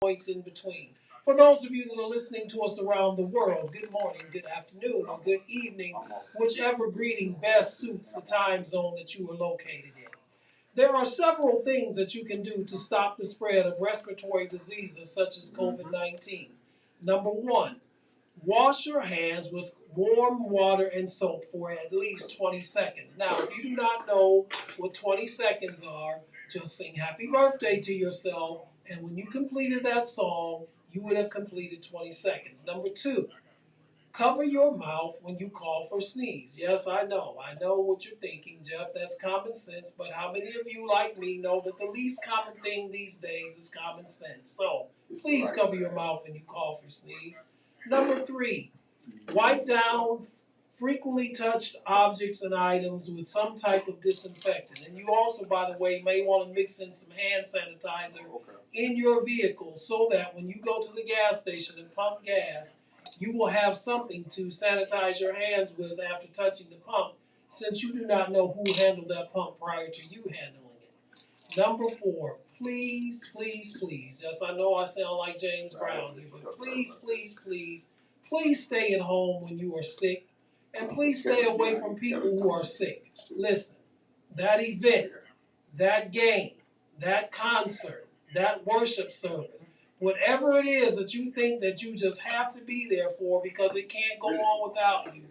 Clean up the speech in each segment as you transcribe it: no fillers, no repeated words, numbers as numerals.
points in between. For those of you that are listening to us around the world, good morning, good afternoon, or good evening, whichever greeting best suits the time zone that you are located in. There are several things that you can do to stop the spread of respiratory diseases such as COVID-19. Number one, wash your hands with warm water and soap for at least 20 seconds. Now, if you do not know what 20 seconds are, just sing happy birthday to yourself, and when you completed that song, you would have completed 20 seconds. Number two, cover your mouth when you call for sneeze. Yes, I know what you're thinking, Jeff. That's common sense, but how many of you, like me, know that the least common thing these days is common sense? So please cover your mouth when you call for sneeze. Number three, wipe down frequently touched objects and items with some type of disinfectant. And you also, by the way, may want to mix in some hand sanitizer in your vehicle so that when you go to the gas station and pump gas, you will have something to sanitize your hands with after touching the pump, since you do not know who handled that pump prior to you handling it. Number four, please, please, please, yes, I know I sound like James Brown here, but please, please, please, please stay at home when you are sick, and please stay away from people who are sick. Listen, that event, that game, that concert, that worship service, whatever it is that you think that you just have to be there for because it can't go on without you,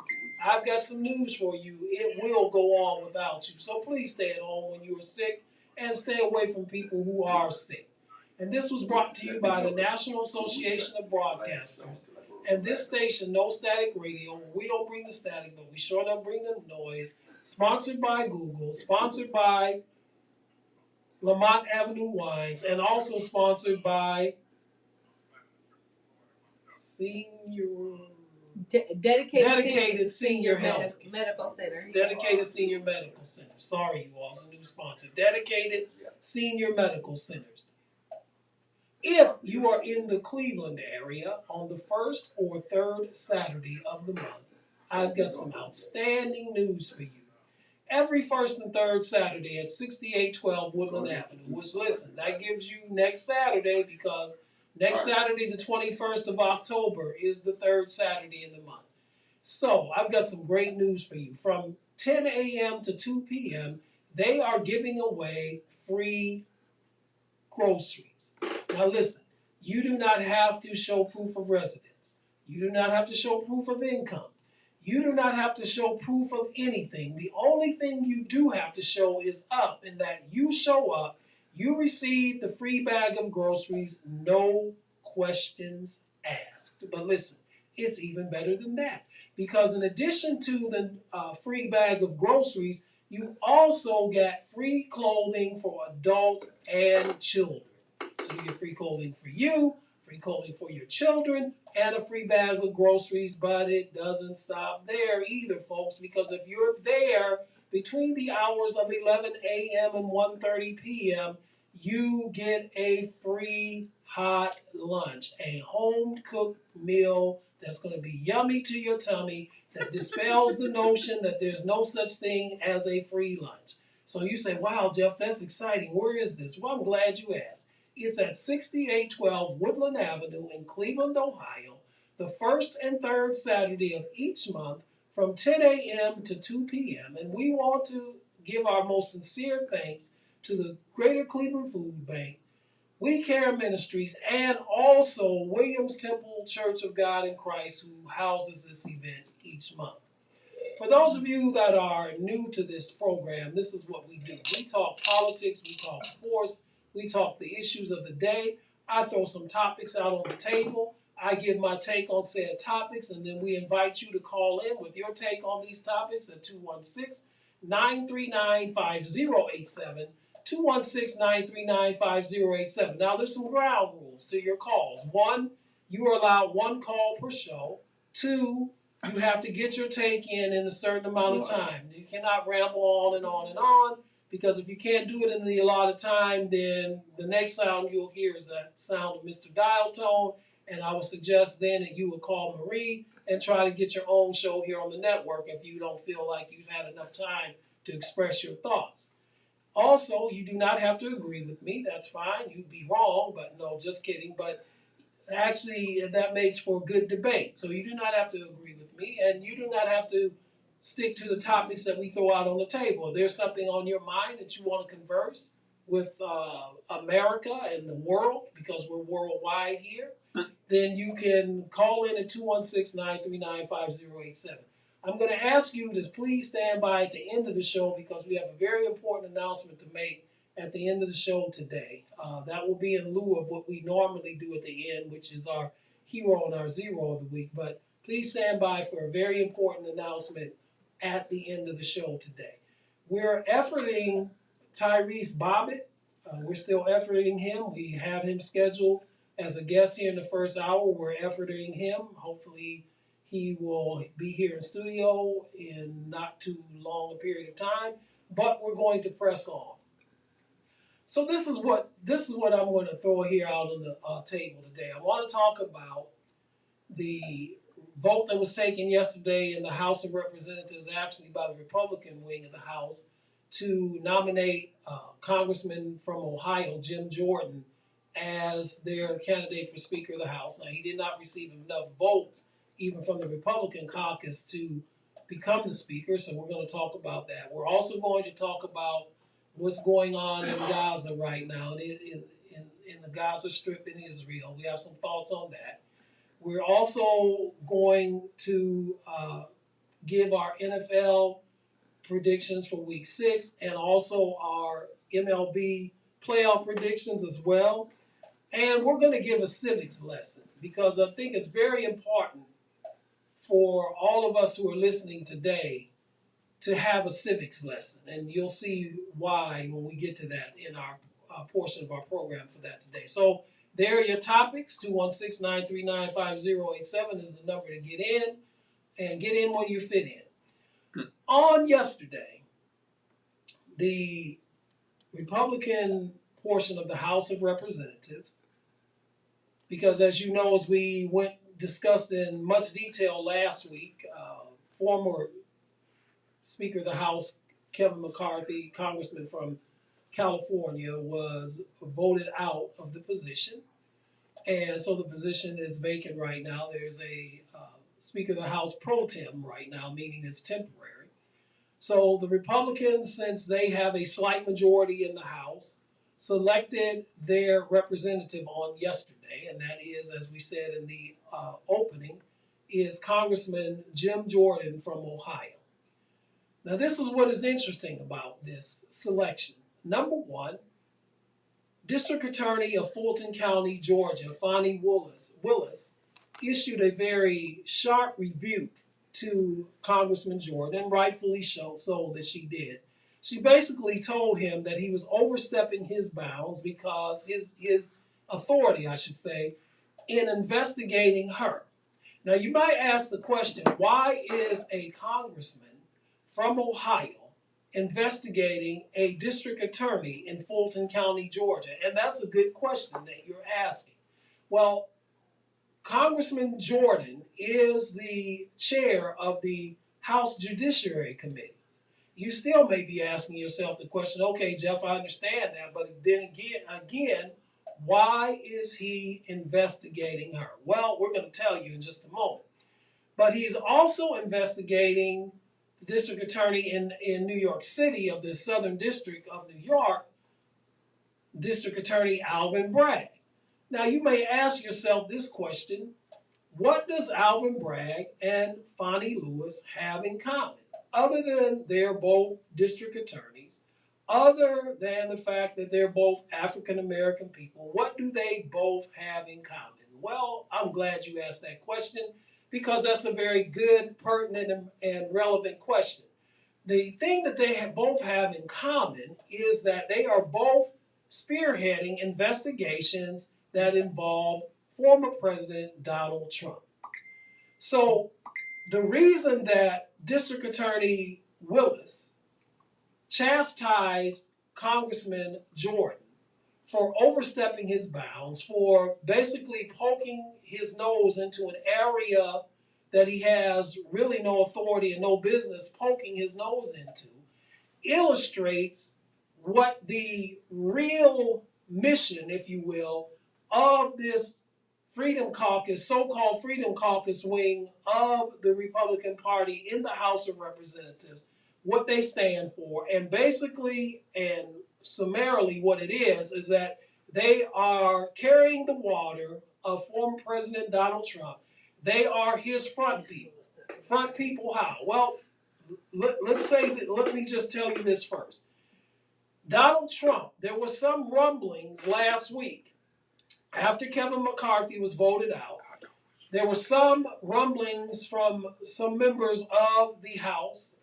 I've got some news for you. It will go on without you. So please stay at home when you are sick and stay away from people who are sick. And this was brought to you by the National Association of Broadcasters and this station, No Static Radio, where we don't bring the static, but we sure enough bring the noise. Sponsored by Google, sponsored by Lamont Avenue Wines, and also sponsored by Dedicated Senior Health Medical Center. Dedicated Senior Medical Center. Sorry, you all, it's a new sponsor. Dedicated Senior Medical Centers. If you are in the Cleveland area on the first or third Saturday of the month, I've got some outstanding news for you. Every first and third Saturday at 6812 Woodland Avenue, which, listen, that gives you next Saturday, because next Saturday, the 21st of October, is the third Saturday in the month. So I've got some great news for you. From 10 a.m. to 2 p.m., they are giving away free groceries. Now listen, you do not have to show proof of residence. You do not have to show proof of income. You do not have to show proof of anything. The only thing you do have to show is up, in that you show up, you receive the free bag of groceries, no questions asked. But listen, it's even better than that, because in addition to the free bag of groceries, you also get free clothing for adults and children. So you get free clothing for you, free clothing for your children, and a free bag of groceries. But it doesn't stop there either, folks, because if you're there between the hours of 11 a.m. and 1:30 p.m., you get a free hot lunch, a home-cooked meal that's going to be yummy to your tummy, that dispels the notion that there's no such thing as a free lunch. So you say, wow, Jeff, that's exciting. Where is this? Well, I'm glad you asked. It's at 6812 Woodland Avenue in Cleveland, Ohio, the first and third Saturday of each month from 10 a.m. to 2 p.m. And we want to give our most sincere thanks to the Greater Cleveland Food Bank, We Care Ministries, and also Williams Temple Church of God in Christ, who houses this event each month. For those of you that are new to this program, this is what we do. We talk politics, we talk sports, we talk the issues of the day. I throw some topics out on the table. I give my take on said topics, and then we invite you to call in with your take on these topics at 216-939-5087, 216-939-5087. Now, there's some ground rules to your calls. One, you are allowed one call per show. Two, you have to get your take in a certain amount of time. You cannot ramble on and on and on, because if you can't do it in the allotted time, then the next sound you'll hear is the sound of Mr. Dial Tone, and I would suggest then that you would call Marie and try to get your own show here on the network if you don't feel like you've had enough time to express your thoughts. Also, you do not have to agree with me. That's fine. You'd be wrong, but no, just kidding. But actually, that makes for good debate. So you do not have to agree with me, and you do not have to stick to the topics that we throw out on the table. If there's something on your mind that you want to converse with America and the world, because we're worldwide here, then you can call in at 216-939-5087. I'm going to ask you to please stand by at the end of the show because we have a very important announcement to make at the end of the show today. That will be in lieu of what we normally do at the end, which is our hero and our zero of the week. But please stand by for a very important announcement at the end of the show today. We're efforting Tyrese Bobbitt. We're still efforting him. We have him scheduled as a guest here in the first hour. We're efforting him. Hopefully, he will be here in studio in not too long a period of time. But we're going to press on. So this is what I'm going to throw here out on the table today. I want to talk about the vote that was taken yesterday in the House of Representatives, actually by the Republican wing of the House, to nominate Congressman from Ohio, Jim Jordan, as their candidate for Speaker of the House. Now, he did not receive enough votes, even from the Republican caucus, to become the Speaker, so we're going to talk about that. We're also going to talk about what's going on in Gaza right now, in the Gaza Strip in Israel. We have some thoughts on that. We're also going to give our NFL predictions for Week 6 and also our MLB playoff predictions as well. And we're going to give a civics lesson because I think it's very important for all of us who are listening today to have a civics lesson. And you'll see why when we get to that in our portion of our program for that today. So there are your topics. 216-939-5087 is the number to get in. And get in when you fit in. On yesterday, the Republican portion of the House of Representatives, because as you know, as we discussed in much detail last week, former Speaker of the House, Kevin McCarthy, Congressman from California, was voted out of the position. And so the position is vacant right now. There's a Speaker of the House pro tem right now, meaning it's temporary. So the Republicans, since they have a slight majority in the House, selected their representative on yesterday, and that is, as we said in the opening, is Congressman Jim Jordan from Ohio. Now, this is what is interesting about this selection. Number one, District Attorney of Fulton County, Georgia, Fani Willis, issued a very sharp rebuke to Congressman Jordan, and rightfully so that she did. She basically told him that he was overstepping his bounds because his authority, I should say, in investigating her. Now, you might ask the question, why is a congressman from Ohio investigating a district attorney in Fulton County, Georgia? And that's a good question that you're asking. Well, Congressman Jordan is the chair of the House Judiciary Committee. You still may be asking yourself the question, okay, Jeff, I understand that, but then again, why is he investigating her? Well, we're going to tell you in just a moment. But he's also investigating the district attorney in New York City of the Southern District of New York, District Attorney Alvin Bragg. Now, you may ask yourself this question: what does Alvin Bragg and Fani Lewis have in common? Other than they're both district attorneys, other than the fact that they're both African-American people, what do they both have in common? Well, I'm glad you asked that question because that's a very good, pertinent, and relevant question. The thing that they both have in common is that they are both spearheading investigations that involve former President Donald Trump. So the reason that District Attorney Willis chastised Congressman Jordan for overstepping his bounds, for basically poking his nose into an area that he has really no authority and no business poking his nose into, illustrates what the real mission, if you will, of this Freedom Caucus, so-called Freedom Caucus wing of the Republican Party in the House of Representatives, what they stand for, and basically and summarily what it is that they are carrying the water of former President Donald Trump. They are his front people. Front people how? Well, let's say that, let me just tell you this first. Donald Trump, there were some rumblings last week after Kevin McCarthy was voted out. There were some rumblings from some members of the House,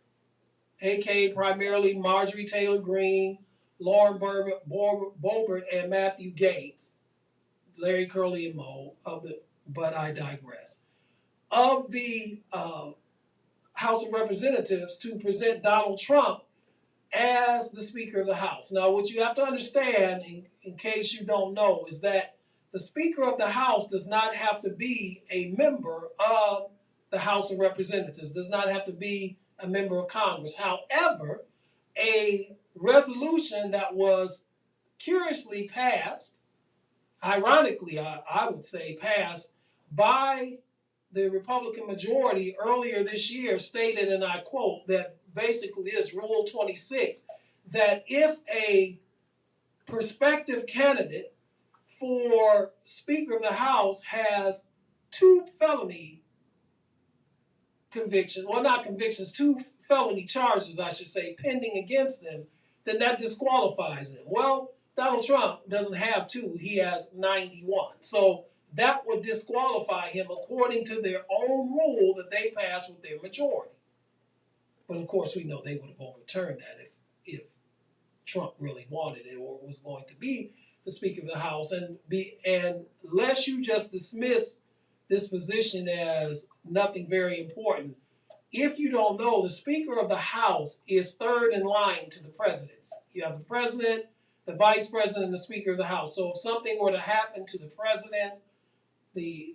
aka primarily Marjorie Taylor Greene, Lauren Boebert, and Matthew Gaetz, Larry Curly and Moe, but I digress, of the House of Representatives to present Donald Trump as the Speaker of the House. Now, what you have to understand, in case you don't know, is that the Speaker of the House does not have to be a member of the House of Representatives, does not have to be a member of Congress. However, a resolution that was curiously passed, ironically, I would say passed, by the Republican majority earlier this year stated, and I quote, that basically is Rule 26, that if a prospective candidate for Speaker of the House has two felony convictions, well, not convictions, two felony charges, I should say, pending against them, then that disqualifies him. Well, Donald Trump doesn't have two, he has 91. So that would disqualify him according to their own rule that they passed with their majority. But of course, we know they would have overturned that if Trump really wanted it or was going to be the Speaker of the House. And unless you just dismiss this position as nothing very important, if you don't know, the Speaker of the House is third in line to the presidents. You have the president, the vice president, and the Speaker of the House. So if something were to happen to the president, the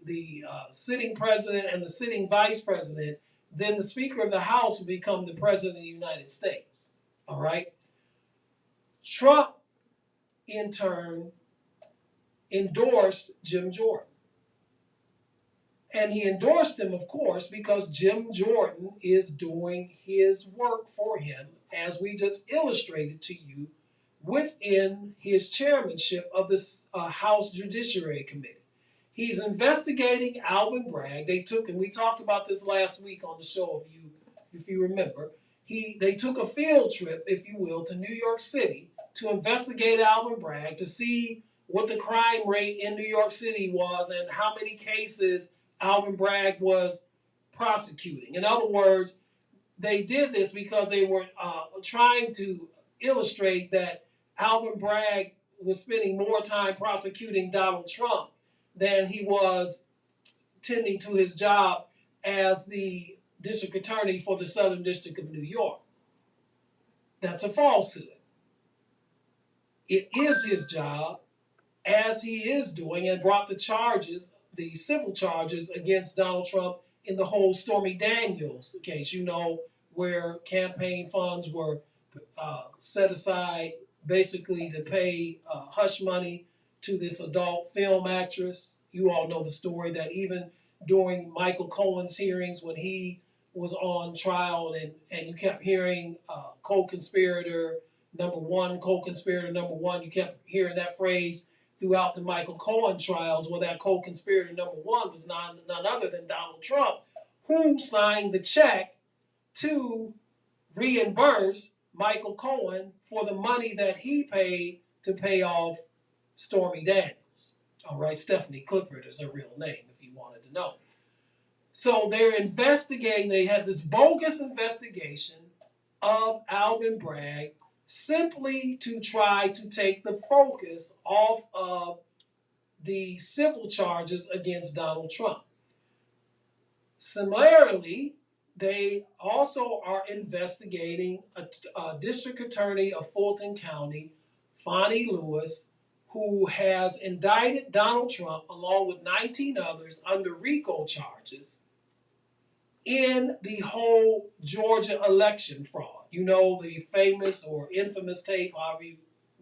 sitting president, and the sitting vice president, then the Speaker of the House would become the President of the United States. All right? Trump, in turn, endorsed Jim Jordan. And he endorsed him, of course, because Jim Jordan is doing his work for him, as we just illustrated to you, within his chairmanship of the House Judiciary Committee. He's investigating Alvin Bragg. They took, and we talked about this last week on the show, if you remember. They took a field trip, if you will, to New York City to investigate Alvin Bragg, to see what the crime rate in New York City was and how many cases Alvin Bragg was prosecuting. In other words, they did this because they were trying to illustrate that Alvin Bragg was spending more time prosecuting Donald Trump than he was tending to his job as the district attorney for the Southern District of New York. That's a falsehood. It is his job, as he is doing, and brought the charges, the civil charges against Donald Trump in the whole Stormy Daniels case, you know, where campaign funds were set aside basically to pay hush money to this adult film actress. You all know the story that even during Michael Cohen's hearings, when he was on trial, and you kept hearing co-conspirator number one, you kept hearing that phrase throughout the Michael Cohen trials. Well, that co-conspirator number one was none other than Donald Trump, who signed the check to reimburse Michael Cohen for the money that he paid to pay off Stormy Daniels. All right, Stephanie Clifford is her real name, if you wanted to know. So they're investigating, they had this bogus investigation of Alvin Bragg simply to try to take the focus off of the civil charges against Donald Trump. Similarly, they also are investigating a district attorney of Fulton County, Fonnie Lewis, who has indicted Donald Trump along with 19 others under RICO charges in the whole Georgia election fraud. You know, the famous or infamous tape,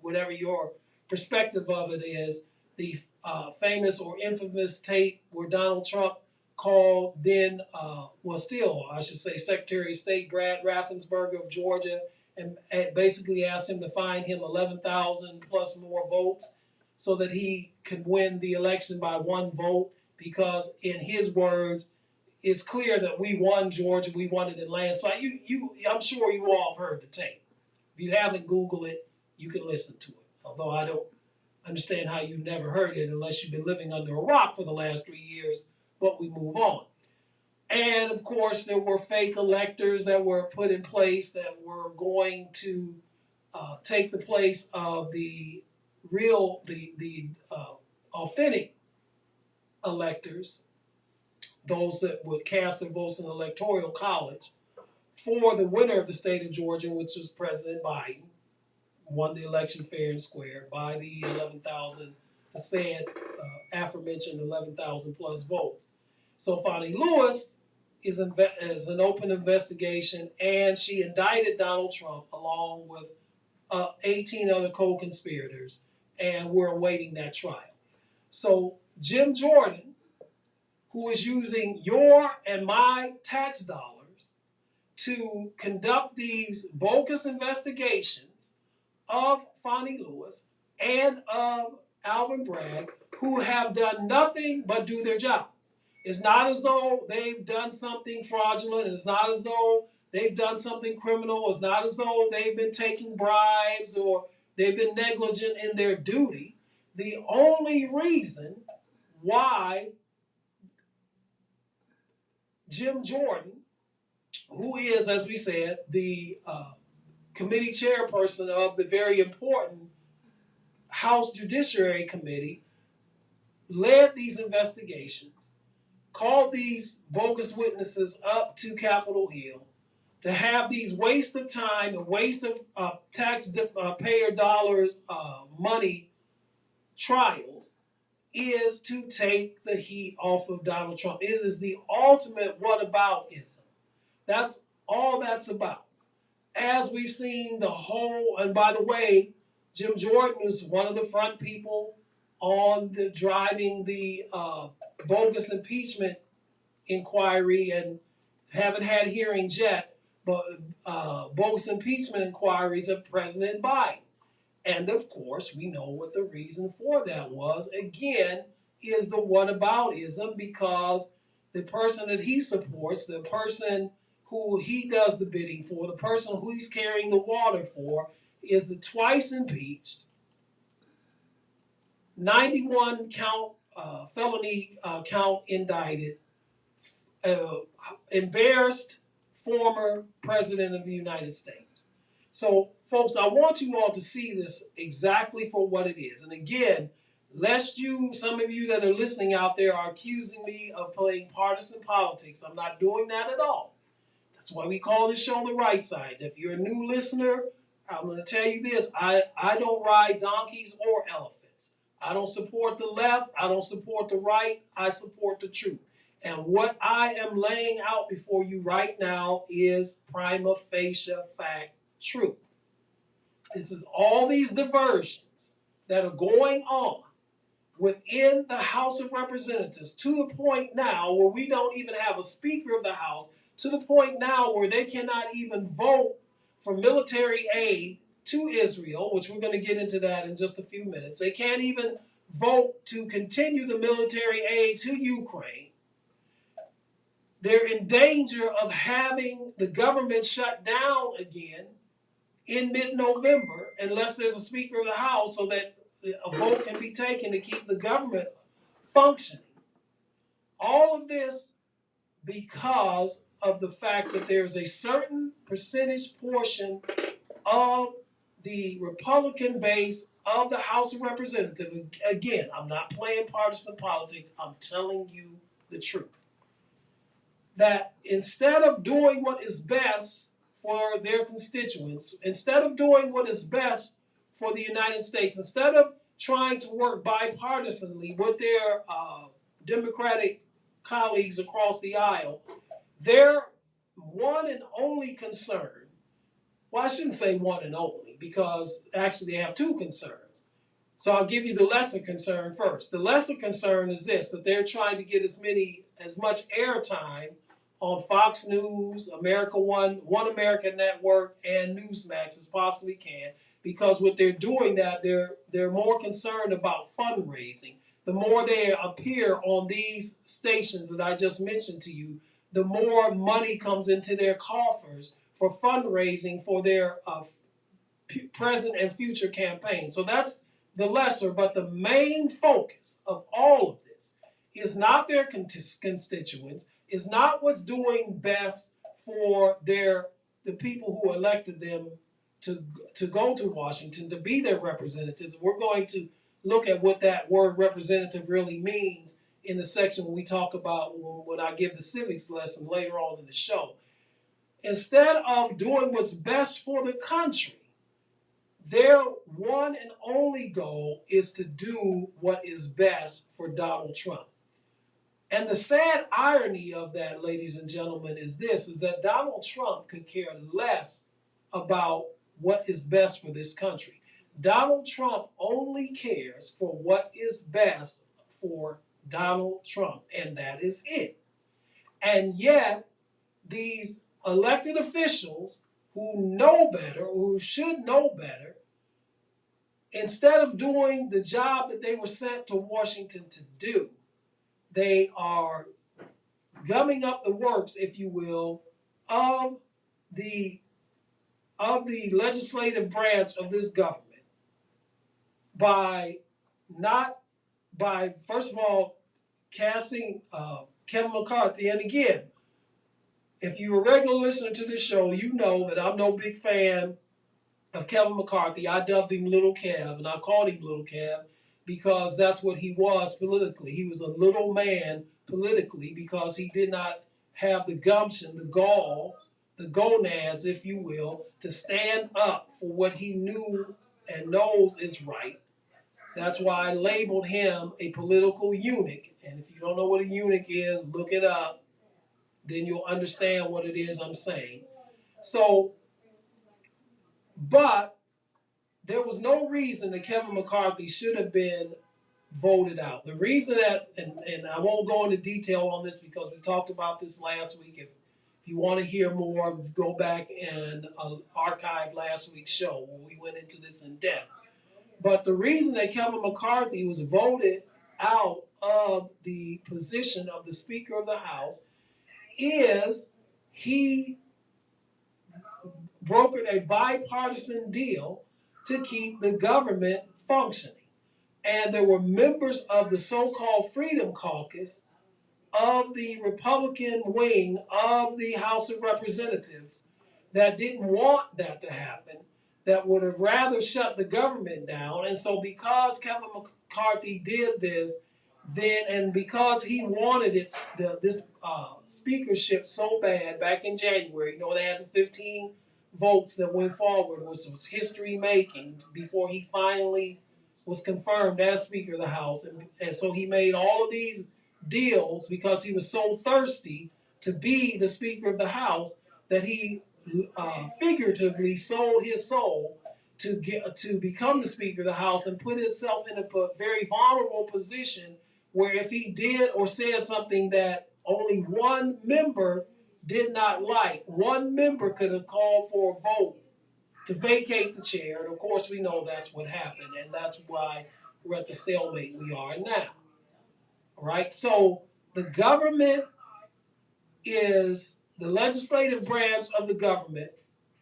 whatever your perspective of it is, the famous or infamous tape where Donald Trump called then, still, I should say, Secretary of State Brad Raffensperger of Georgia and basically asked him to find him 11,000 plus more votes so that he could win the election by one vote because, in his words, it's clear that we won Georgia, we won it in landslide. I'm sure you all have heard the tape. If you haven't Googled it, you can listen to it. Although I don't understand how you've never heard it unless you've been living under a rock for the last 3 years, but we move on. And of course, there were fake electors that were put in place that were going to take the place of the real, authentic electors, those that would cast their votes in the Electoral College for the winner of the state of Georgia, which was President Biden, won the election fair and square by the 11,000, the said aforementioned 11,000 plus votes. So Fani Lewis is an open investigation, and she indicted Donald Trump along with 18 other co-conspirators, and we're awaiting that trial. So Jim Jordan, who is using your and my tax dollars to conduct these bogus investigations of Fani Lewis and of Alvin Bragg, who have done nothing but do their job. It's not as though they've done something fraudulent. It's not as though they've done something criminal. It's not as though they've been taking bribes or they've been negligent in their duty. The only reason why Jim Jordan, who is, as we said, the committee chairperson of the very important House Judiciary Committee, led these investigations, called these bogus witnesses up to Capitol Hill to have these waste of time and waste of taxpayer dollars money trials, is to take the heat off of Donald Trump. It is the ultimate whataboutism. That's all that's about. As we've seen the whole, and by the way, Jim Jordan was one of the front people on the driving the bogus impeachment inquiry, and haven't had hearings yet, but bogus impeachment inquiries of President Biden. And of course, we know what the reason for that was. Again, is the whataboutism, because the person that he supports, the person who he does the bidding for, the person who he's carrying the water for, is the twice impeached, 91 count felony count indicted, embarrassed former president of the United States. So, folks, I want you all to see this exactly for what it is. And again, lest some of you that are listening out there are accusing me of playing partisan politics, I'm not doing that at all. That's why we call this show The Right Side. If you're a new listener, I'm going to tell you this. I don't ride donkeys or elephants. I don't support the left. I don't support the right. I support the truth. And what I am laying out before you right now is prima facie fact truth. This is all these diversions that are going on within the House of Representatives, to the point now where we don't even have a Speaker of the House, to the point now where they cannot even vote for military aid to Israel, which we're going to get into that in just a few minutes. They can't even vote to continue the military aid to Ukraine. They're in danger of having the government shut down again in mid-November unless there's a Speaker of the House so that a vote can be taken to keep the government functioning. All of this because of the fact that there's a certain percentage portion of the Republican base of the House of Representatives. Again, I'm not playing partisan politics. I'm telling you the truth. That instead of doing what is best for their constituents, instead of doing what is best for the United States, instead of trying to work bipartisanly with their Democratic colleagues across the aisle, Their one and only concern, well, I shouldn't say one and only, because actually they have two concerns. So I'll give you the lesser concern first. The lesser concern is this, that they're trying to get as much airtime on Fox News, America One American Network, and Newsmax as possibly can, because what they're doing that they're more concerned about fundraising. The more they appear on these stations that I just mentioned to you, the more money comes into their coffers for fundraising for their present and future campaigns. So that's the lesser, but the main focus of all of this is not their constituents, is not what's doing best for the people who elected them to go to Washington to be their representatives. We're going to look at what that word representative really means in the section when we talk about when I give the civics lesson later on in the show. Instead of doing what's best for the country, their one and only goal is to do what is best for Donald Trump. And the sad irony of that, ladies and gentlemen, is that Donald Trump could care less about what is best for this country. Donald Trump only cares for what is best for Donald Trump, and that is it. And yet, these elected officials who know better, who should know better, instead of doing the job that they were sent to Washington to do, they are gumming up the works, if you will, of the legislative branch of this government by first of all casting Kevin McCarthy. And again, if you're a regular listener to this show, you know that I'm no big fan of Kevin McCarthy. I dubbed him Little Kev, and I called him Little Kev because that's what he was politically. He was a little man politically because he did not have the gumption, the gall, the gonads, if you will, to stand up for what he knew and knows is right. That's why I labeled him a political eunuch. And if you don't know what a eunuch is, look it up. Then you'll understand what it is I'm saying. So, but there was no reason that Kevin McCarthy should have been voted out. The reason that, and I won't go into detail on this because we talked about this last week. If you want to hear more, go back and archive last week's show where we went into this in depth. But the reason that Kevin McCarthy was voted out of the position of the Speaker of the House is he brokered a bipartisan deal to keep the government functioning. And there were members of the so-called Freedom Caucus of the Republican wing of the House of Representatives that didn't want that to happen, that would have rather shut the government down. And so because Kevin McCarthy did this, then, and because he wanted this speakership so bad back in January, they had the 15 votes that went forward, which was history making before he finally was confirmed as Speaker of the House. And so he made all of these deals because he was so thirsty to be the Speaker of the House that he figuratively sold his soul to become the Speaker of the House and put himself in a very vulnerable position where if he did or said something that only one member did not like, one member could have called for a vote to vacate the chair. And of course, we know that's what happened. And that's why we're at the stalemate we are now. All right. So the government is the legislative branch of the government,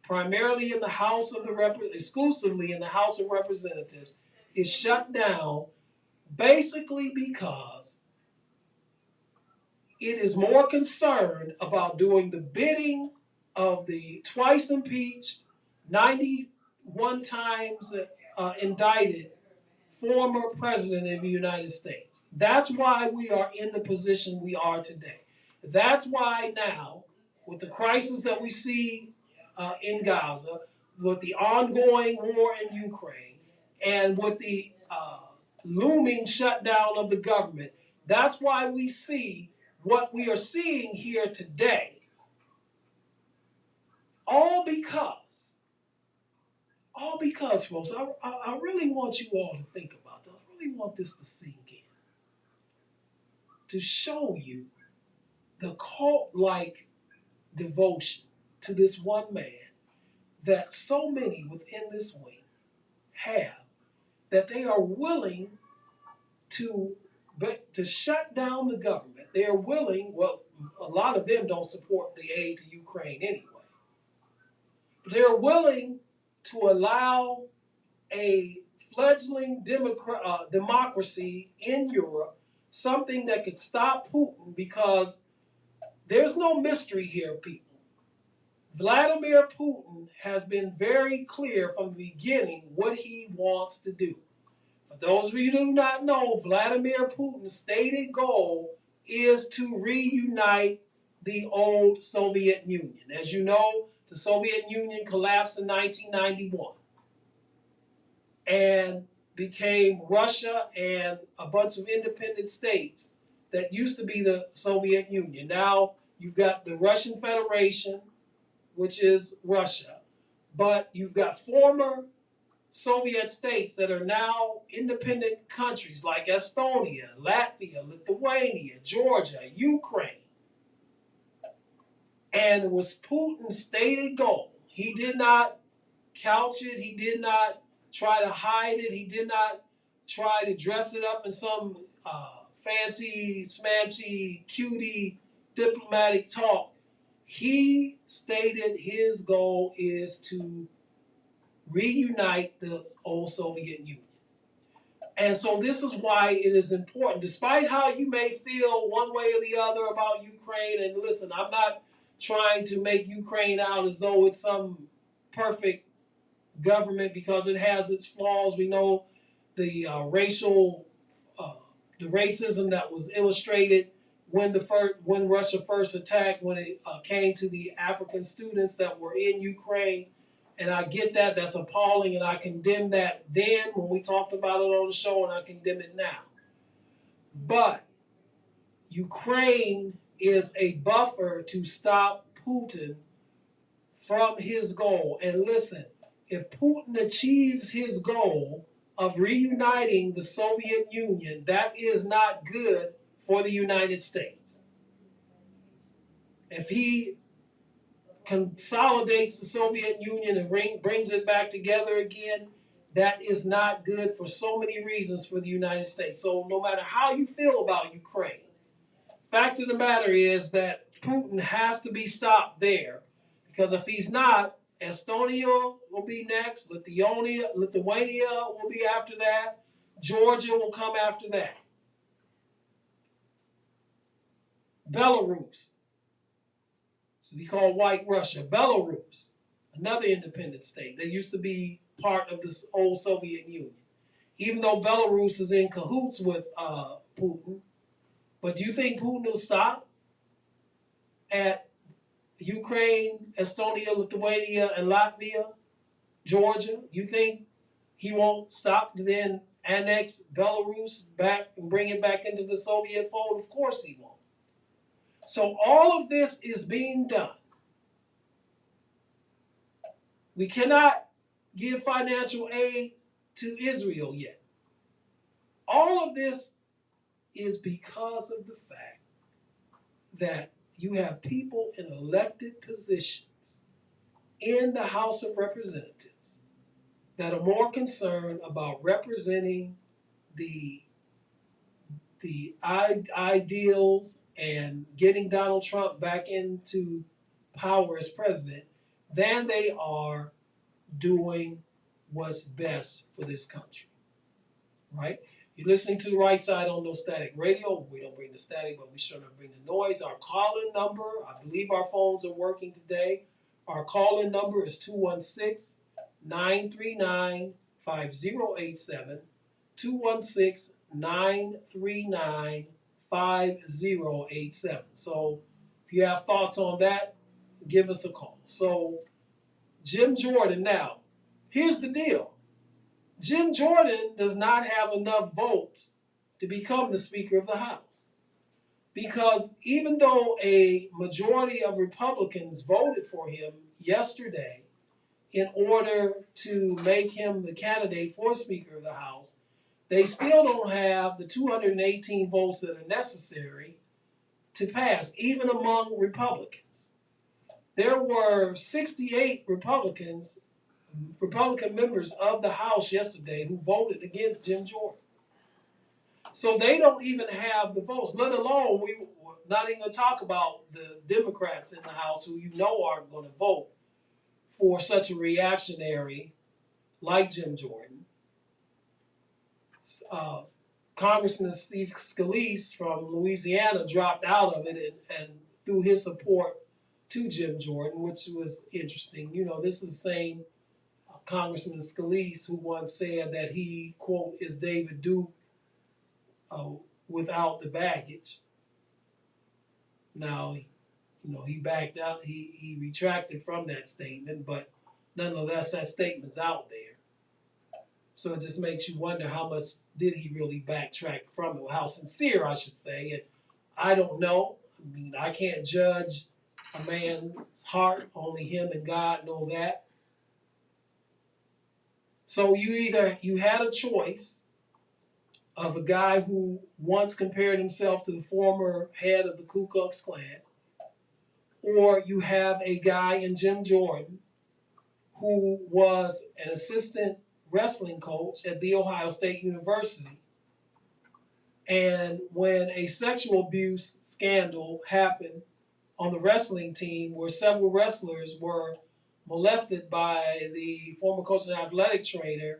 primarily in the House of exclusively in the House of Representatives, is shut down basically because it is more concerned about doing the bidding of the twice impeached, 91 times indicted former president of the United States. That's why we are in the position we are today. That's why now, with the crisis that we see in Gaza, with the ongoing war in Ukraine, and with the looming shutdown of the government, that's why we see what we are seeing here today. All because, folks, I really want you all to think about this. I really want this to sink in. To show you the cult-like devotion to this one man that so many within this wing have, that they are willing to shut down the government. They are willing, well, a lot of them don't support the aid to Ukraine anyway, but they're willing to allow a fledgling democracy in Europe, something that could stop Putin, because there's no mystery here, people. Vladimir Putin has been very clear from the beginning what he wants to do. For those of you who do not know, Vladimir Putin's stated goal is to reunite the old Soviet Union. As you know, the Soviet Union collapsed in 1991 and became Russia and a bunch of independent states that used to be the Soviet Union. Now you've got the Russian Federation, which is Russia, but you've got former Soviet states that are now independent countries like Estonia, Latvia, Lithuania, Georgia, Ukraine. And it was Putin's stated goal. He did not couch it. He did not try to hide it. He did not try to dress it up in some fancy, smancy, cutie diplomatic talk. He stated his goal is to reunite the old Soviet Union. And so this is why it is important, despite how you may feel one way or the other about Ukraine. And listen, I'm not trying to make Ukraine out as though it's some perfect government, because it has its flaws. We know the the racism that was illustrated when Russia first attacked, when it came to the African students that were in Ukraine. And I get that. That's appalling, and I condemn that then when we talked about it on the show, and I condemn it now. But Ukraine is a buffer to stop Putin from his goal. And listen, if Putin achieves his goal of reuniting the Soviet Union, that is not good for the United States. If he consolidates the Soviet Union and brings it back together again, that is not good for so many reasons for the United States. So no matter how you feel about Ukraine, fact of the matter is that Putin has to be stopped there, because if he's not, Estonia will be next, Lithuania will be after that, Georgia will come after that. Belarus, so we call White Russia. Belarus, another independent state. They used to be part of this old Soviet Union. Even though Belarus is in cahoots with Putin, but do you think Putin will stop at Ukraine, Estonia, Lithuania, and Latvia, Georgia? You think he won't stop to then annex Belarus back and bring it back into the Soviet fold? Of course he won't. So all of this is being done. We cannot give financial aid to Israel yet. All of this is because of the fact that you have people in elected positions in the House of Representatives that are more concerned about representing the ideals and getting Donald Trump back into power as president than they are doing what's best for this country, right? You're listening to the right side on No Static Radio. We don't bring the static, but we sure don't bring the noise. Our call-in number, I believe our phones are working today. Our call-in number is 216-939-5087, 216-939-5087. So if you have thoughts on that, give us a call. So Jim Jordan, now, here's the deal. Jim Jordan does not have enough votes to become the Speaker of the House, Because even though a majority of Republicans voted for him yesterday in order to make him the candidate for Speaker of the House, they still don't have the 218 votes that are necessary to pass, even among Republicans. There were 68 Republican members of the House yesterday who voted against Jim Jordan. So they don't even have the votes, let alone we're not even going to talk about the Democrats in the House who you know aren't going to vote for such a reactionary like Jim Jordan. Congressman Steve Scalise from Louisiana dropped out of it and threw his support to Jim Jordan, which was interesting. You know, this is the same Congressman Scalise who once said that he, quote, is David Duke without the baggage. Now, he backed out, he retracted from that statement, but nonetheless, that statement's out there. So it just makes you wonder how much did he really backtrack from it, how sincere, I should say. And I don't know. I mean, I can't judge a man's heart. Only him and God know that. So you had a choice of a guy who once compared himself to the former head of the Ku Klux Klan, or you have a guy in Jim Jordan who was an assistant wrestling coach at The Ohio State University. And when a sexual abuse scandal happened on the wrestling team where several wrestlers were molested by the former coach and athletic trainer,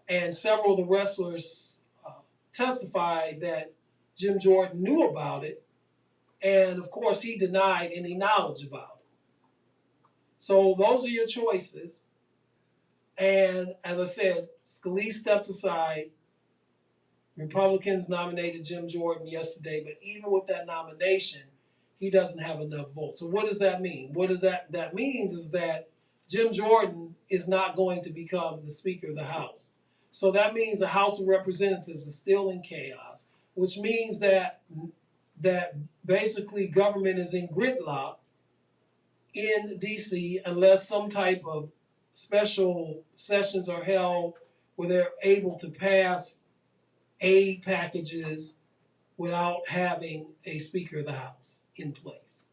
and several of the wrestlers testified that Jim Jordan knew about it, and of course he denied any knowledge about it. So those are your choices. And as I said, Scalise stepped aside. Republicans nominated Jim Jordan yesterday, but even with that nomination, he doesn't have enough votes. So what does that mean? What does that means is that Jim Jordan is not going to become the Speaker of the House. So that means the House of Representatives is still in chaos, which means that basically government is in gridlock in D.C. unless some type of special sessions are held where they're able to pass aid packages without having a Speaker of the House in place.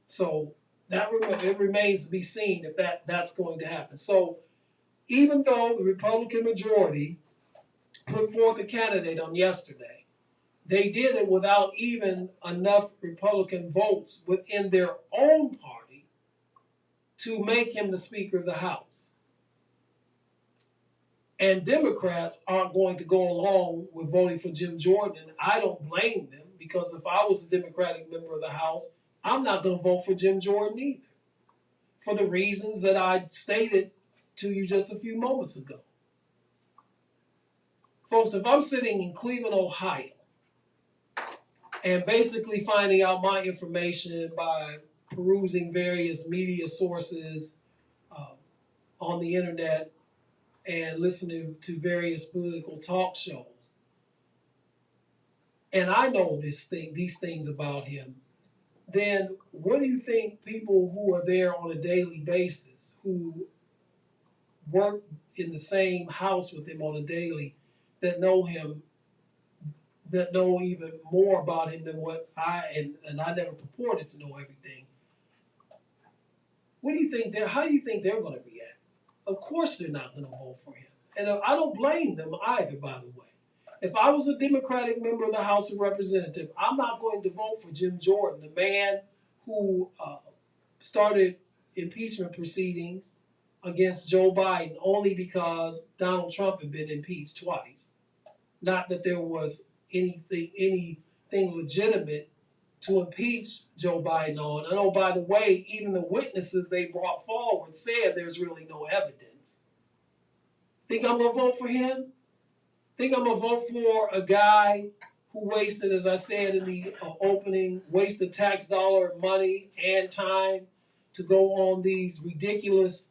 So it remains to be seen if that's going to happen. So even though the Republican majority put forth a candidate on yesterday, they did it without even enough Republican votes within their own party to make him the Speaker of the House. And Democrats aren't going to go along with voting for Jim Jordan. And I don't blame them, because if I was a Democratic member of the House, I'm not going to vote for Jim Jordan either, for the reasons that I stated to you just a few moments ago. Folks, if I'm sitting in Cleveland, Ohio, and basically finding out my information by perusing various media sources on the internet and listening to various political talk shows, and I know these things about him, then what do you think people who are there on a daily basis, who work in the same house with him on a daily, that know him, that know even more about him than what and I never purported to know everything, what do you think how do you think they're going to react? Of course they're not going to vote for him. And I don't blame them either, by the way. If I was a Democratic member of the House of Representatives, I'm not going to vote for Jim Jordan, the man who started impeachment proceedings against Joe Biden only because Donald Trump had been impeached twice. Not that there was anything legitimate to impeach Joe Biden on. And oh, by the way, even the witnesses they brought forward said there's really no evidence. Think I'm going to vote for him? Think I'm going to vote for a guy who wasted, as I said in the opening, wasted tax dollar money and time to go on these ridiculous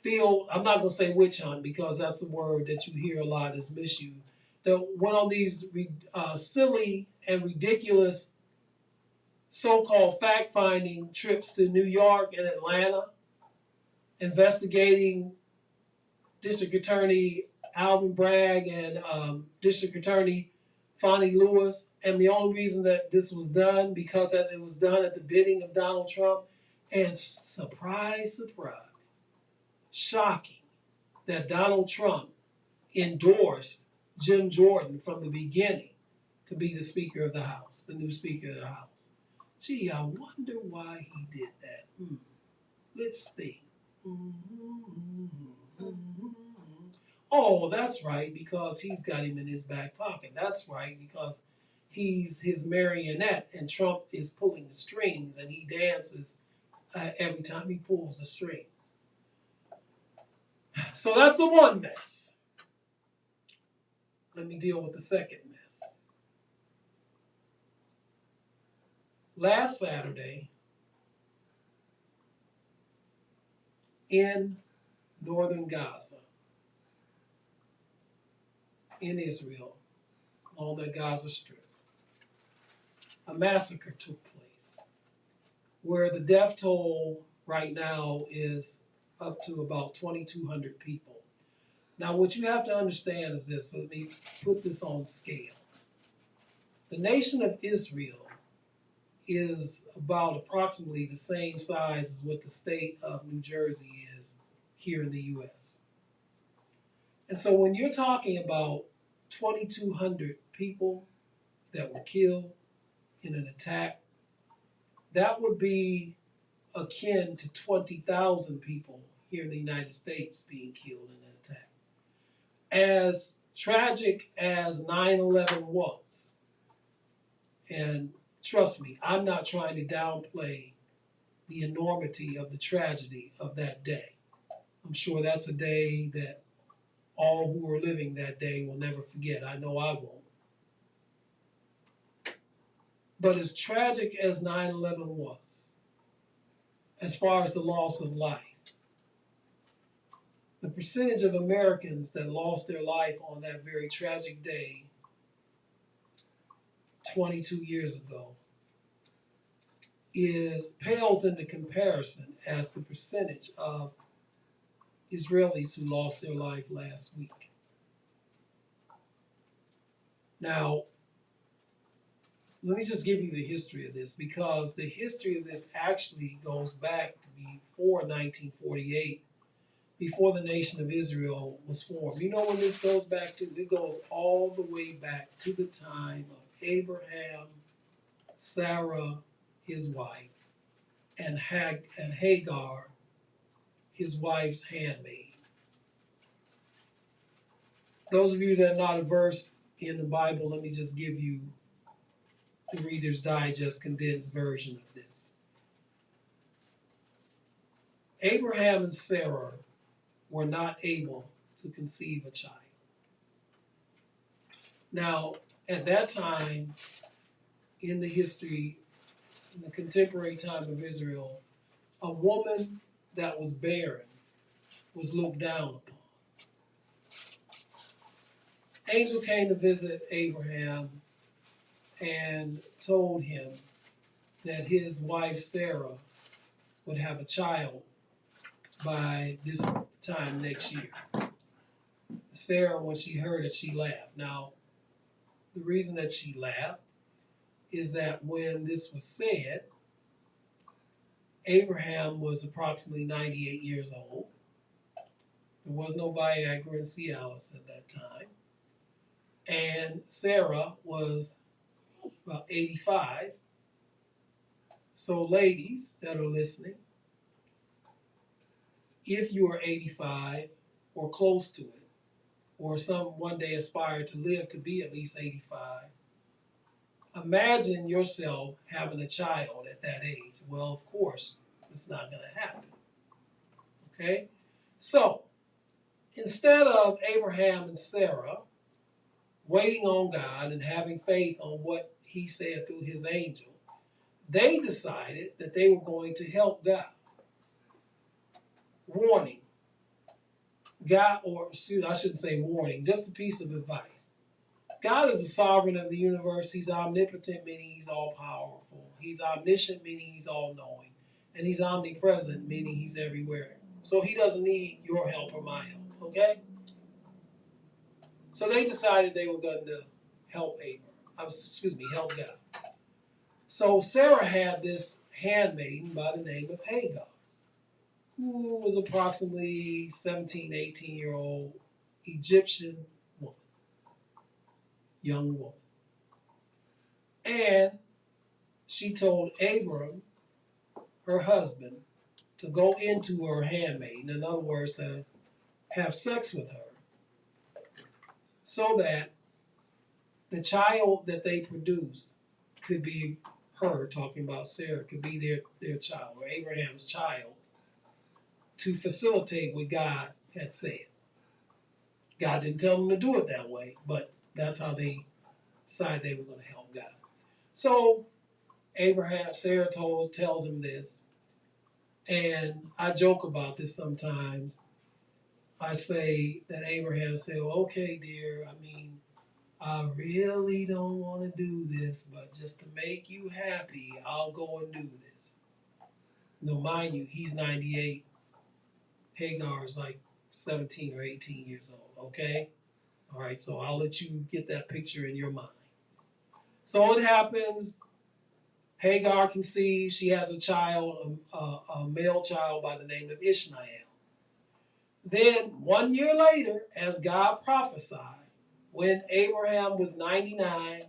I'm not going to say witch hunt, because that's a word that you hear a lot is misused, that went on these silly and ridiculous so-called fact-finding trips to New York and Atlanta, investigating District Attorney Alvin Bragg and District Attorney Fonnie Lewis. And the only reason that this was done because it was done at the bidding of Donald Trump. And surprise, surprise, shocking that Donald Trump endorsed Jim Jordan from the beginning to be the Speaker of the House, the new Speaker of the House. Gee, I wonder why he did that. Let's think. Oh, that's right, because he's got him in his back pocket. That's right, because he's his marionette and Trump is pulling the strings and he dances every time he pulls the strings. So that's the one mess. Let me deal with the second mess. Last Saturday, in northern Gaza, in Israel, on the Gaza Strip, a massacre took place where the death toll right now is up to about 2,200 people. Now, what you have to understand is this. Let me put this on scale. The nation of Israel is about approximately the same size as what the state of New Jersey is here in the U.S. And so when you're talking about 2,200 people that were killed in an attack, that would be akin to 20,000 people here in the United States being killed in an attack. As tragic as 9/11 was, and trust me, I'm not trying to downplay the enormity of the tragedy of that day. I'm sure that's a day that all who were living that day will never forget. I know I won't. But as tragic as 9/11 was, as far as the loss of life, the percentage of Americans that lost their life on that very tragic day 22 years ago pales into comparison as the percentage of Israelis who lost their life last week. Now, let me just give you the history of this, because the history of this actually goes back to before 1948, before the nation of Israel was formed. You know when this goes back to? It goes all the way back to the time of Abraham, Sarah, his wife, and Hagar, his wife's handmaid. Those of you that are not versed in the Bible, let me just give you the Reader's Digest condensed version of this. Abraham and Sarah were not able to conceive a child. Now, at that time, in the history, in the contemporary time of Israel, a woman that was barren was looked down upon. Angel came to visit Abraham and told him that his wife Sarah would have a child by this time next year. Sarah, when she heard it, she laughed. Now, the reason that she laughed is that when this was said, Abraham was approximately 98 years old. There was no Viagra and Cialis at that time. And Sarah was about 85. So ladies that are listening, if you are 85 or close to it, or some one day aspire to live to be at least 85, imagine yourself having a child at that age. Well, of course, it's not going to happen. Okay? So, instead of Abraham and Sarah waiting on God and having faith on what he said through his angel, they decided that they were going to help God. Warning. God, or shoot, I shouldn't say warning, just a piece of advice. God is the sovereign of the universe. He's omnipotent, meaning he's all powerful. He's omniscient, meaning he's all knowing. And he's omnipresent, meaning he's everywhere. So he doesn't need your help or my help, okay? So they decided they were going to help help God. So Sarah had this handmaiden by the name of Hagar, who was approximately 17, 18-year-old Egyptian woman, young woman. And she told Abram, her husband, to go into her handmaiden, in other words, to have sex with her, so that the child that they produce could be her, talking about Sarah, could be their child, or Abraham's child, to facilitate what God had said. God didn't tell them to do it that way, but that's how they decided they were going to help God. So Sarah tells him this, and I joke about this sometimes. I say that Abraham said, well, okay, dear, I really don't want to do this, but just to make you happy, I'll go and do this. No, mind you, he's 98. Hagar is like 17 or 18 years old, okay? All right, so I'll let you get that picture in your mind. So it happens. Hagar conceives. She has a child, a male child by the name of Ishmael. Then 1 year later, as God prophesied, when Abraham was 99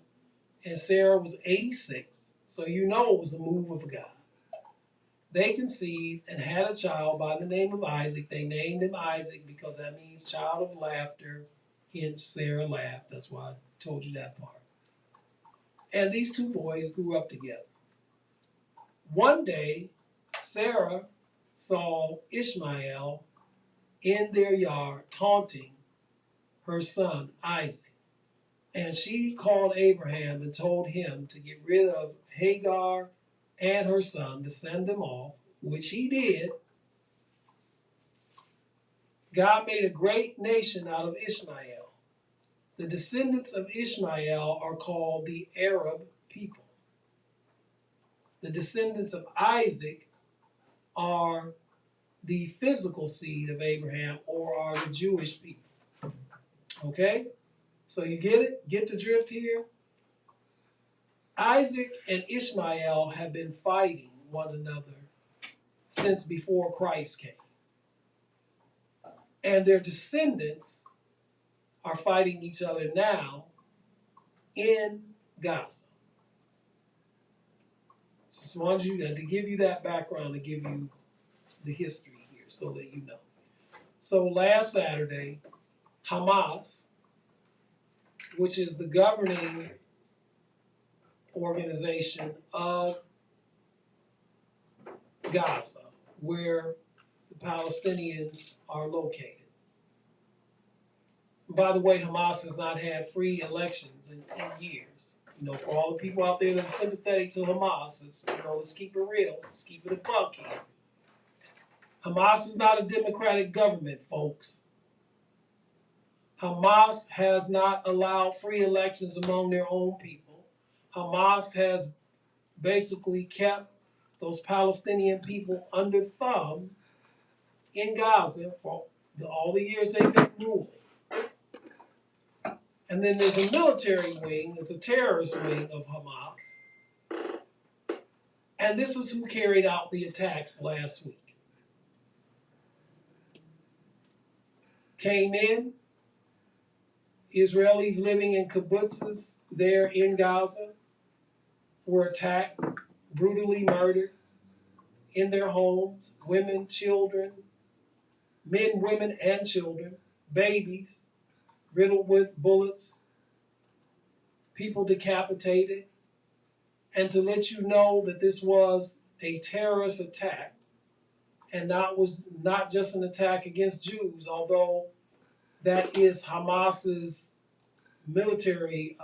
and Sarah was 86, so you know it was a move of God, they conceived and had a child by the name of Isaac. They named him Isaac because that means child of laughter, hence Sarah laughed. That's why I told you that part. And these two boys grew up together. One day, Sarah saw Ishmael in their yard taunting her son Isaac. And she called Abraham and told him to get rid of Hagar and her son, to send them off, which he did. God made a great nation out of Ishmael. The descendants of Ishmael are called the Arab people. The descendants of Isaac are the physical seed of Abraham, or are the Jewish people. Okay? So you get it? Get the drift here? Isaac and Ishmael have been fighting one another since before Christ came. And their descendants are fighting each other now in Gaza. Just wanted you to give you that background, to give you the history here so that you know. So last Saturday, Hamas, which is the governing organization of Gaza, where the Palestinians are located. By the way, Hamas has not had free elections in years. You know, for all the people out there that are sympathetic to Hamas, let's keep it real. Let's keep it a buck here. Hamas is not a democratic government, folks. Hamas has not allowed free elections among their own people. Hamas has basically kept those Palestinian people under thumb in Gaza for all the years they've been ruling. And then there's a military wing, it's a terrorist wing of Hamas. And this is who carried out the attacks last week. Came in, Israelis living in kibbutzes there in Gaza were attacked, brutally murdered in their homes, women, children, men, women, and children, babies, riddled with bullets, people decapitated. And to let you know that this was a terrorist attack and not just an attack against Jews, although that is Hamas's military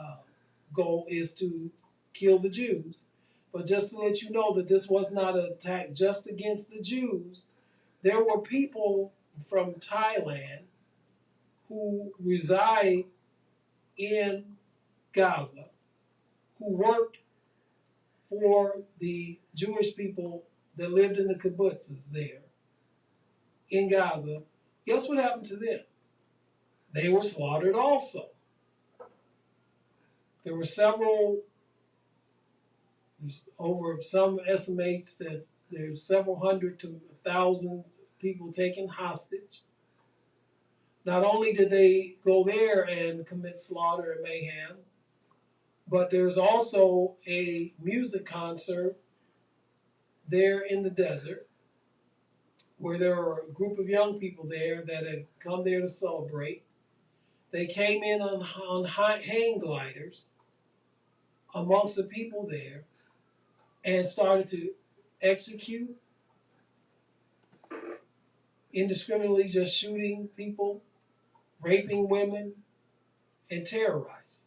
goal, is to kill the Jews. But just to let you know that this was not an attack just against the Jews. There were people from Thailand who reside in Gaza who worked for the Jewish people that lived in the kibbutzes there in Gaza, guess what happened to them? They were slaughtered also. There were over some estimates that there's several hundred to 1,000 people taken hostage. Not only did they go there and commit slaughter and mayhem, but there's also a music concert there in the desert where there were a group of young people there that had come there to celebrate. They came in on hang gliders amongst the people there and started to execute, indiscriminately just shooting people, raping women, and terrorizing.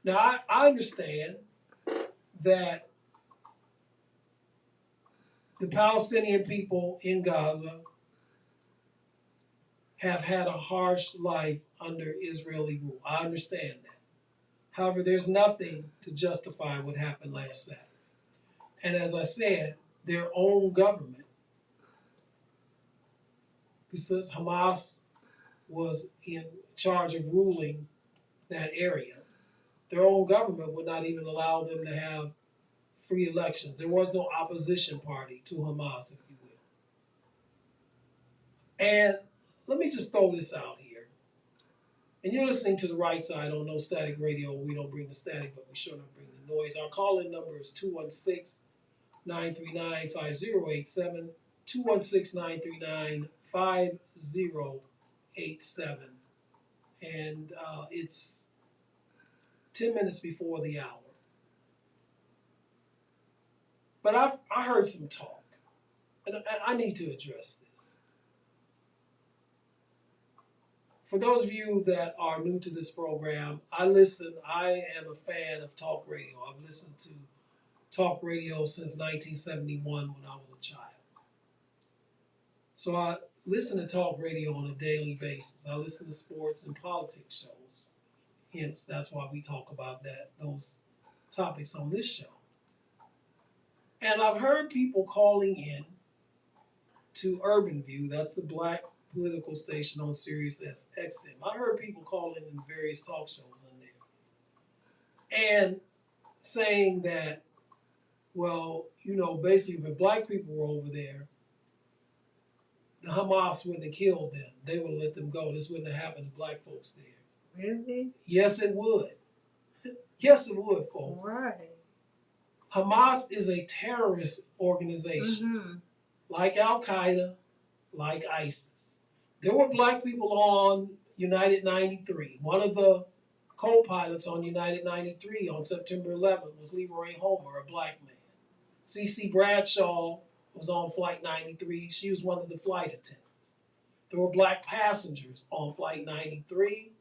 Now, I understand that the Palestinian people in Gaza have had a harsh life under Israeli rule. I understand that. However, there's nothing to justify what happened last Saturday. And as I said, their own government, because Hamas was in charge of ruling that area, their own government would not even allow them to have free elections. There was no opposition party to Hamas, if you will. And let me just throw this out here. And you're listening to the right side on No Static Radio. We don't bring the static, but we sure don't bring the noise. Our call-in number is 216-939-5087, 216-939-5087. And it's 10 minutes before the hour. But I heard some talk, and I need to address this. For those of you that are new to this program, I am a fan of talk radio. I've listened to talk radio since 1971 when I was a child. So I listen to talk radio on a daily basis. I listen to sports and politics shows. Hence, that's why we talk about those topics on this show. And I've heard people calling in to Urban View, that's the black political station on Sirius XM. I heard people calling in various talk shows in there and saying that, well, basically if black people were over there, the Hamas wouldn't have killed them. They would have let them go. This wouldn't have happened to black folks there. Really? Yes, it would. Yes, it would, folks. Right. Hamas is a terrorist organization, like Al-Qaeda, like ISIS. There were black people on United 93. One of the co-pilots on United 93 on September 11th was Leroy Homer, a black man. C.C. Bradshaw was on Flight 93. She was one of the flight attendants. There were black passengers on Flight 93,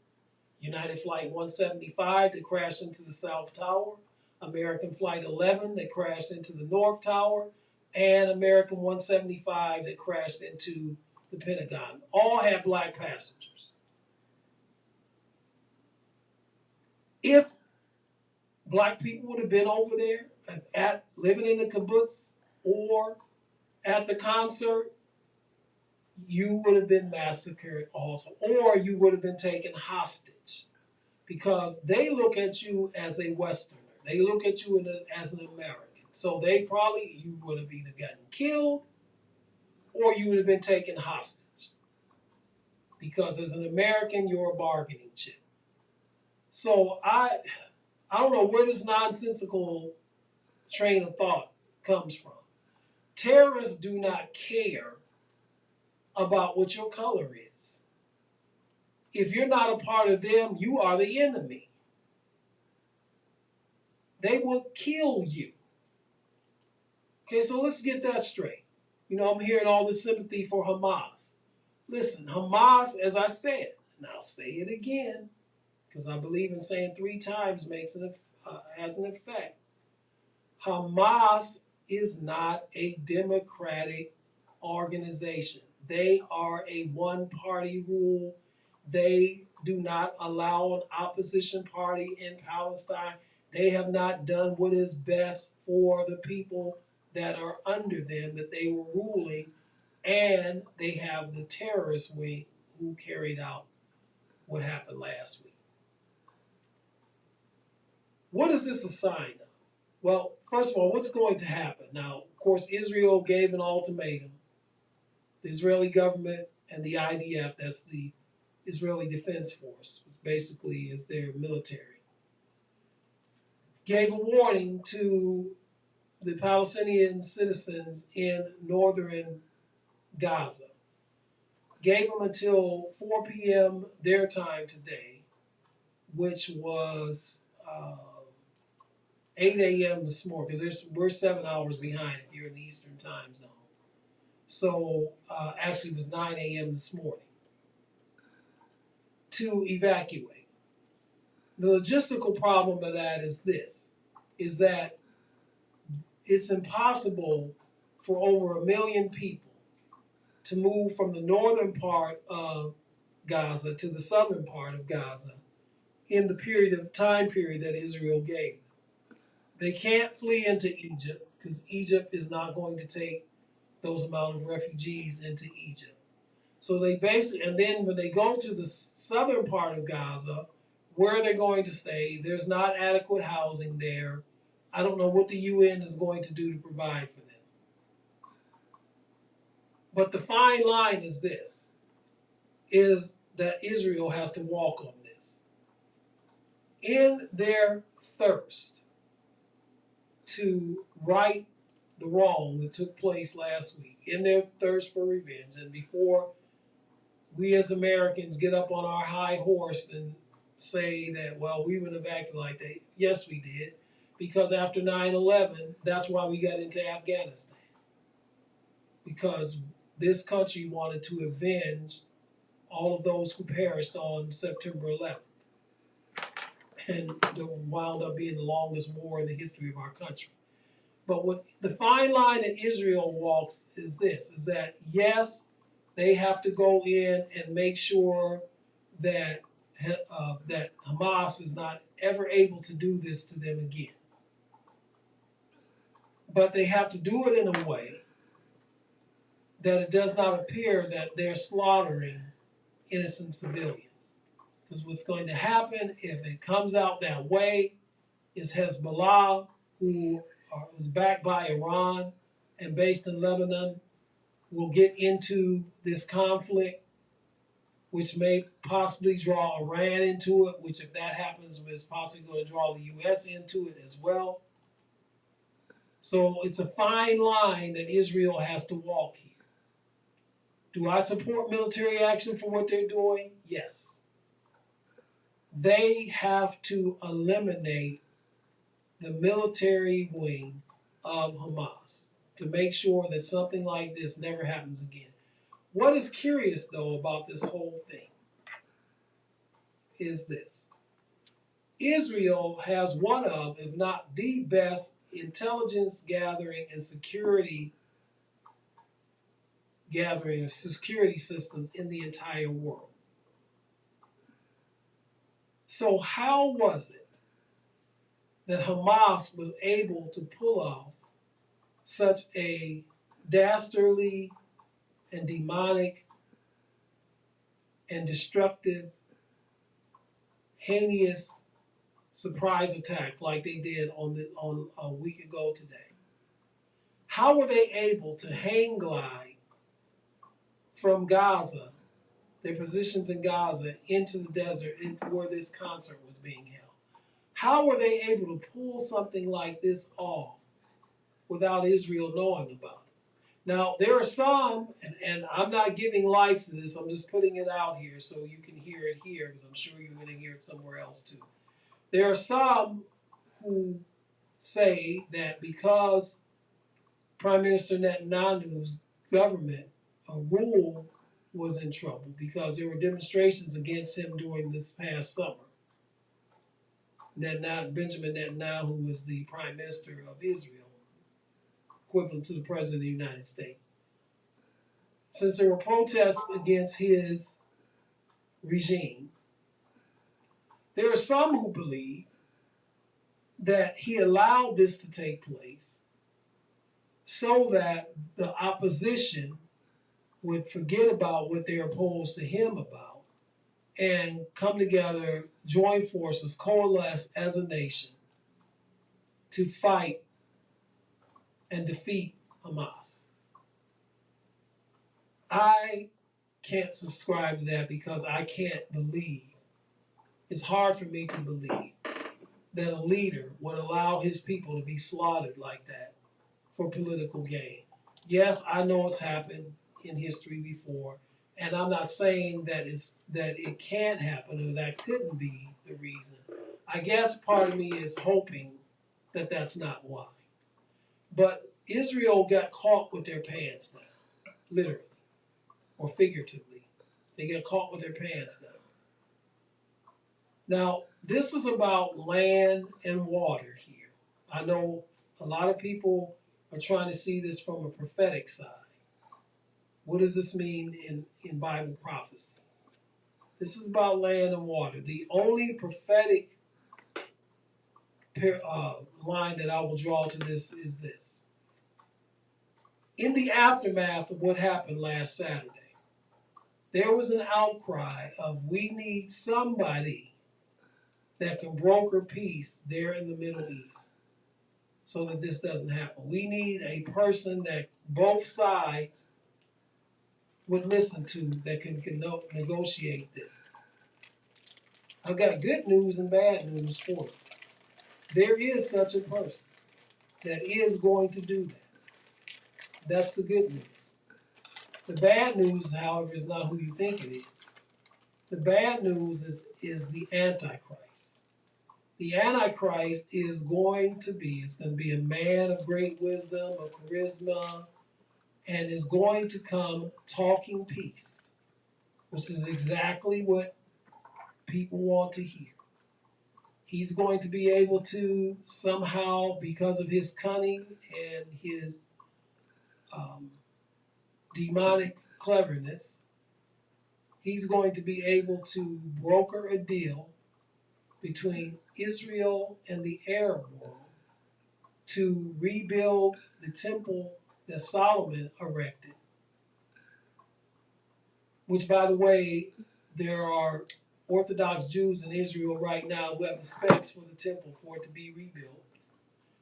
United Flight 175 that crashed into the South Tower, American Flight 11 that crashed into the North Tower, and American 175 that crashed into the Pentagon. All had black passengers. If black people would have been over there living in the kibbutz or at the concert, you would have been massacred also, or you would have been taken hostage, because they look at you as a Westerner. They look at you as an American. So you would have either gotten killed or you would have been taken hostage. Because as an American, you're a bargaining chip. So I don't know where this nonsensical train of thought comes from. Terrorists do not care about what your color is. If you're not a part of them, you are the enemy. They will kill you. Okay, so let's get that straight. I'm hearing all this sympathy for Hamas. Listen, Hamas, as I said, and I'll say it again, because I believe in saying 3 times has an effect. Hamas is not a democratic organization. They are a one-party rule. They do not allow an opposition party in Palestine. They have not done what is best for the people that are under them, that they were ruling, and they have the terrorist wing who carried out what happened last week. What is this a sign of? Well, first of all, what's going to happen? Now, of course, Israel gave an ultimatum. The Israeli government and the IDF, that's the Israeli Defense Force, which basically is their military, gave a warning to the Palestinian citizens in northern Gaza. Gave them until 4 p.m. their time today, which was 8 a.m. this morning, because we're 7 hours behind if you're in the Eastern time zone. So actually it was 9 a.m. this morning to evacuate. The logistical problem of that is this, is that it's impossible for over 1 million people to move from the northern part of Gaza to the southern part of Gaza in the time period that Israel gave them. They can't flee into Egypt because Egypt is not going to take those amount of refugees into Egypt. So they basically, and then when they go to the southern part of Gaza, where they're going to stay, there's not adequate housing there. I don't know what the UN is going to do to provide for them. But the fine line is this, is that Israel has to walk on this. In their thirst to right the wrong that took place last week, in their thirst for revenge, and before we as Americans get up on our high horse and say that, well, we wouldn't have acted like that. Yes, we did. Because after 9/11, that's why we got into Afghanistan. Because this country wanted to avenge all of those who perished on September 11th. And it wound up being the longest war in the history of our country. But what the fine line that Israel walks is this, is that yes, they have to go in and make sure that that Hamas is not ever able to do this to them again. But they have to do it in a way that it does not appear that they're slaughtering innocent civilians. Because what's going to happen if it comes out that way is Hezbollah, who is backed by Iran and based in Lebanon, will get into this conflict, which may possibly draw Iran into it, which if that happens is possibly going to draw the U.S. into it as well. So it's a fine line that Israel has to walk here. Do I support military action for what they're doing? Yes. They have to eliminate the military wing of Hamas to make sure that something like this never happens again. What is curious, though, about this whole thing is this. Israel has one of, if not the best, intelligence gathering and security systems in the entire world. So how was it that Hamas was able to pull off such a dastardly and demonic and destructive, heinous surprise attack like they did on a week ago today? How were they able to hang glide from Gaza, their positions in Gaza, into the desert where this concert was being held? How were they able to pull something like this off without Israel knowing about it? Now, there are some, and I'm not giving life to this, I'm just putting it out here so you can hear it here, because I'm sure you're going to hear it somewhere else too. There are some who say that because Prime Minister Netanyahu's government rule was in trouble because there were demonstrations against him during this past summer. Benjamin Netanyahu was the Prime Minister of Israel, equivalent to the President of the United States. Since there were protests against his regime, There are some who believe that he allowed this to take place so that the opposition would forget about what they're opposed to him about and come together, join forces, coalesce as a nation to fight and defeat Hamas. I can't subscribe to that because I can't believe, it's hard for me to believe that a leader would allow his people to be slaughtered like that for political gain. Yes, I know it's happened in history before, and I'm not saying that it can't happen or that couldn't be the reason. I guess part of me is hoping that that's not why. But Israel got caught with their pants down, literally or figuratively. They get caught with their pants down. Now, this is about land and water here. I know a lot of people are trying to see this from a prophetic side. What does this mean in Bible prophecy? This is about land and water. The only prophetic line that I will draw to this is this. In the aftermath of what happened last Saturday, there was an outcry of we need somebody that can broker peace there in the Middle East so that this doesn't happen. We need a person that both sides would listen to that can negotiate this. I've got good news and bad news for you. There is such a person that is going to do that. That's the good news. The bad news, however, is not who you think it is. The bad news is the Antichrist. The Antichrist is going to be a man of great wisdom, of charisma, and is going to come talking peace, which is exactly what people want to hear. He's going to be able to somehow, because of his cunning and his demonic cleverness, he's going to be able to broker a deal between Israel and the Arab world to rebuild the temple that Solomon erected, which, by the way, there are Orthodox Jews in Israel right now who have the specs for the temple for it to be rebuilt.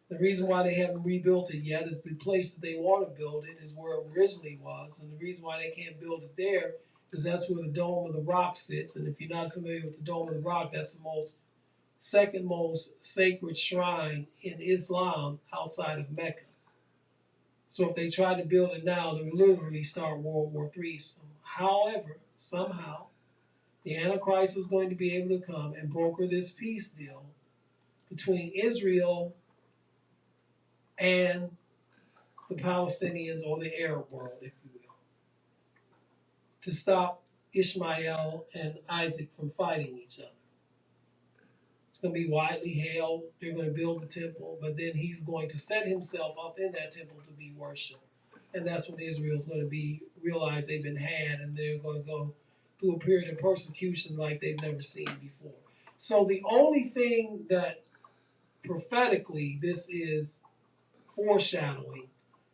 The reason why they haven't rebuilt it yet is the place that they want to build it is where it originally was, and the reason why they can't build it there is that's where the Dome of the Rock sits, and if you're not familiar with the Dome of the Rock, that's the second most sacred shrine in Islam outside of Mecca. So if they try to build it now, they would literally start World War III. However, somehow, the Antichrist is going to be able to come and broker this peace deal between Israel and the Palestinians or the Arab world, if you will, to stop Ishmael and Isaac from fighting each other. It's going to be widely hailed. They're going to build the temple, but then he's going to set himself up in that temple to be worshipped. And that's when Israel's going to realize they've been had, and they're going to go through a period of persecution like they've never seen before. So the only thing that prophetically this is foreshadowing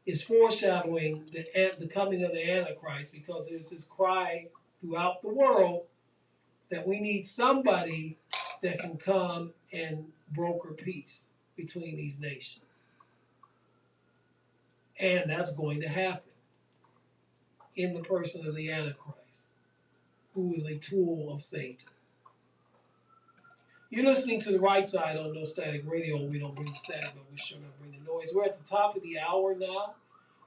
the coming of the Antichrist, because there's this cry throughout the world that we need somebody that can come and broker peace between these nations. And that's going to happen in the person of the Antichrist, who is a tool of Satan. You're listening to The Right Side on No Static Radio. We don't bring the static, but we sure not bring the noise. We're at the top of the hour now,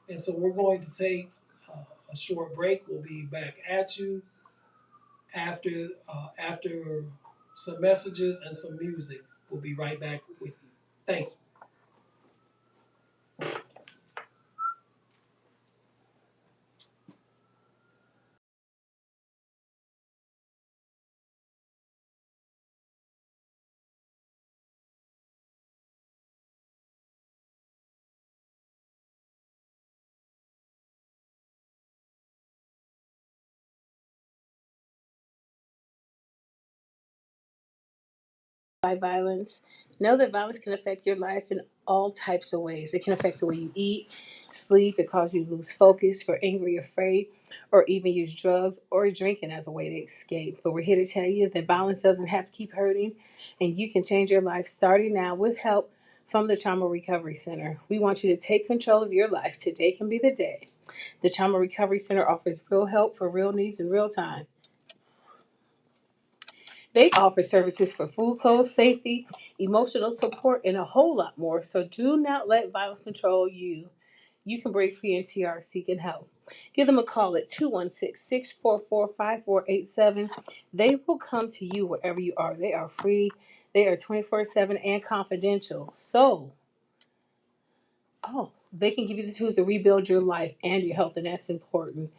and so we're going to take a short break. We'll be back at you after some messages and some music. We'll be right back with you. Thank you. by violence. Know that violence can affect your life in all types of ways. It can affect the way you eat, sleep, it causes you to lose focus, feel angry, afraid, or even use drugs or drinking as a way to escape. But we're here to tell you that violence doesn't have to keep hurting, and you can change your life starting now with help from the Trauma Recovery Center. We want you to take control of your life. Today can be the day. The Trauma Recovery Center offers real help for real needs in real time. They offer services for food, clothes, safety, emotional support, and a whole lot more. So do not let violence control you. You can break free and TRC can help. Give them a call at 216-644-5487. They will come to you wherever you are. They are free. They are 24/7 and confidential. They can give you the tools to rebuild your life and your health, and that's important.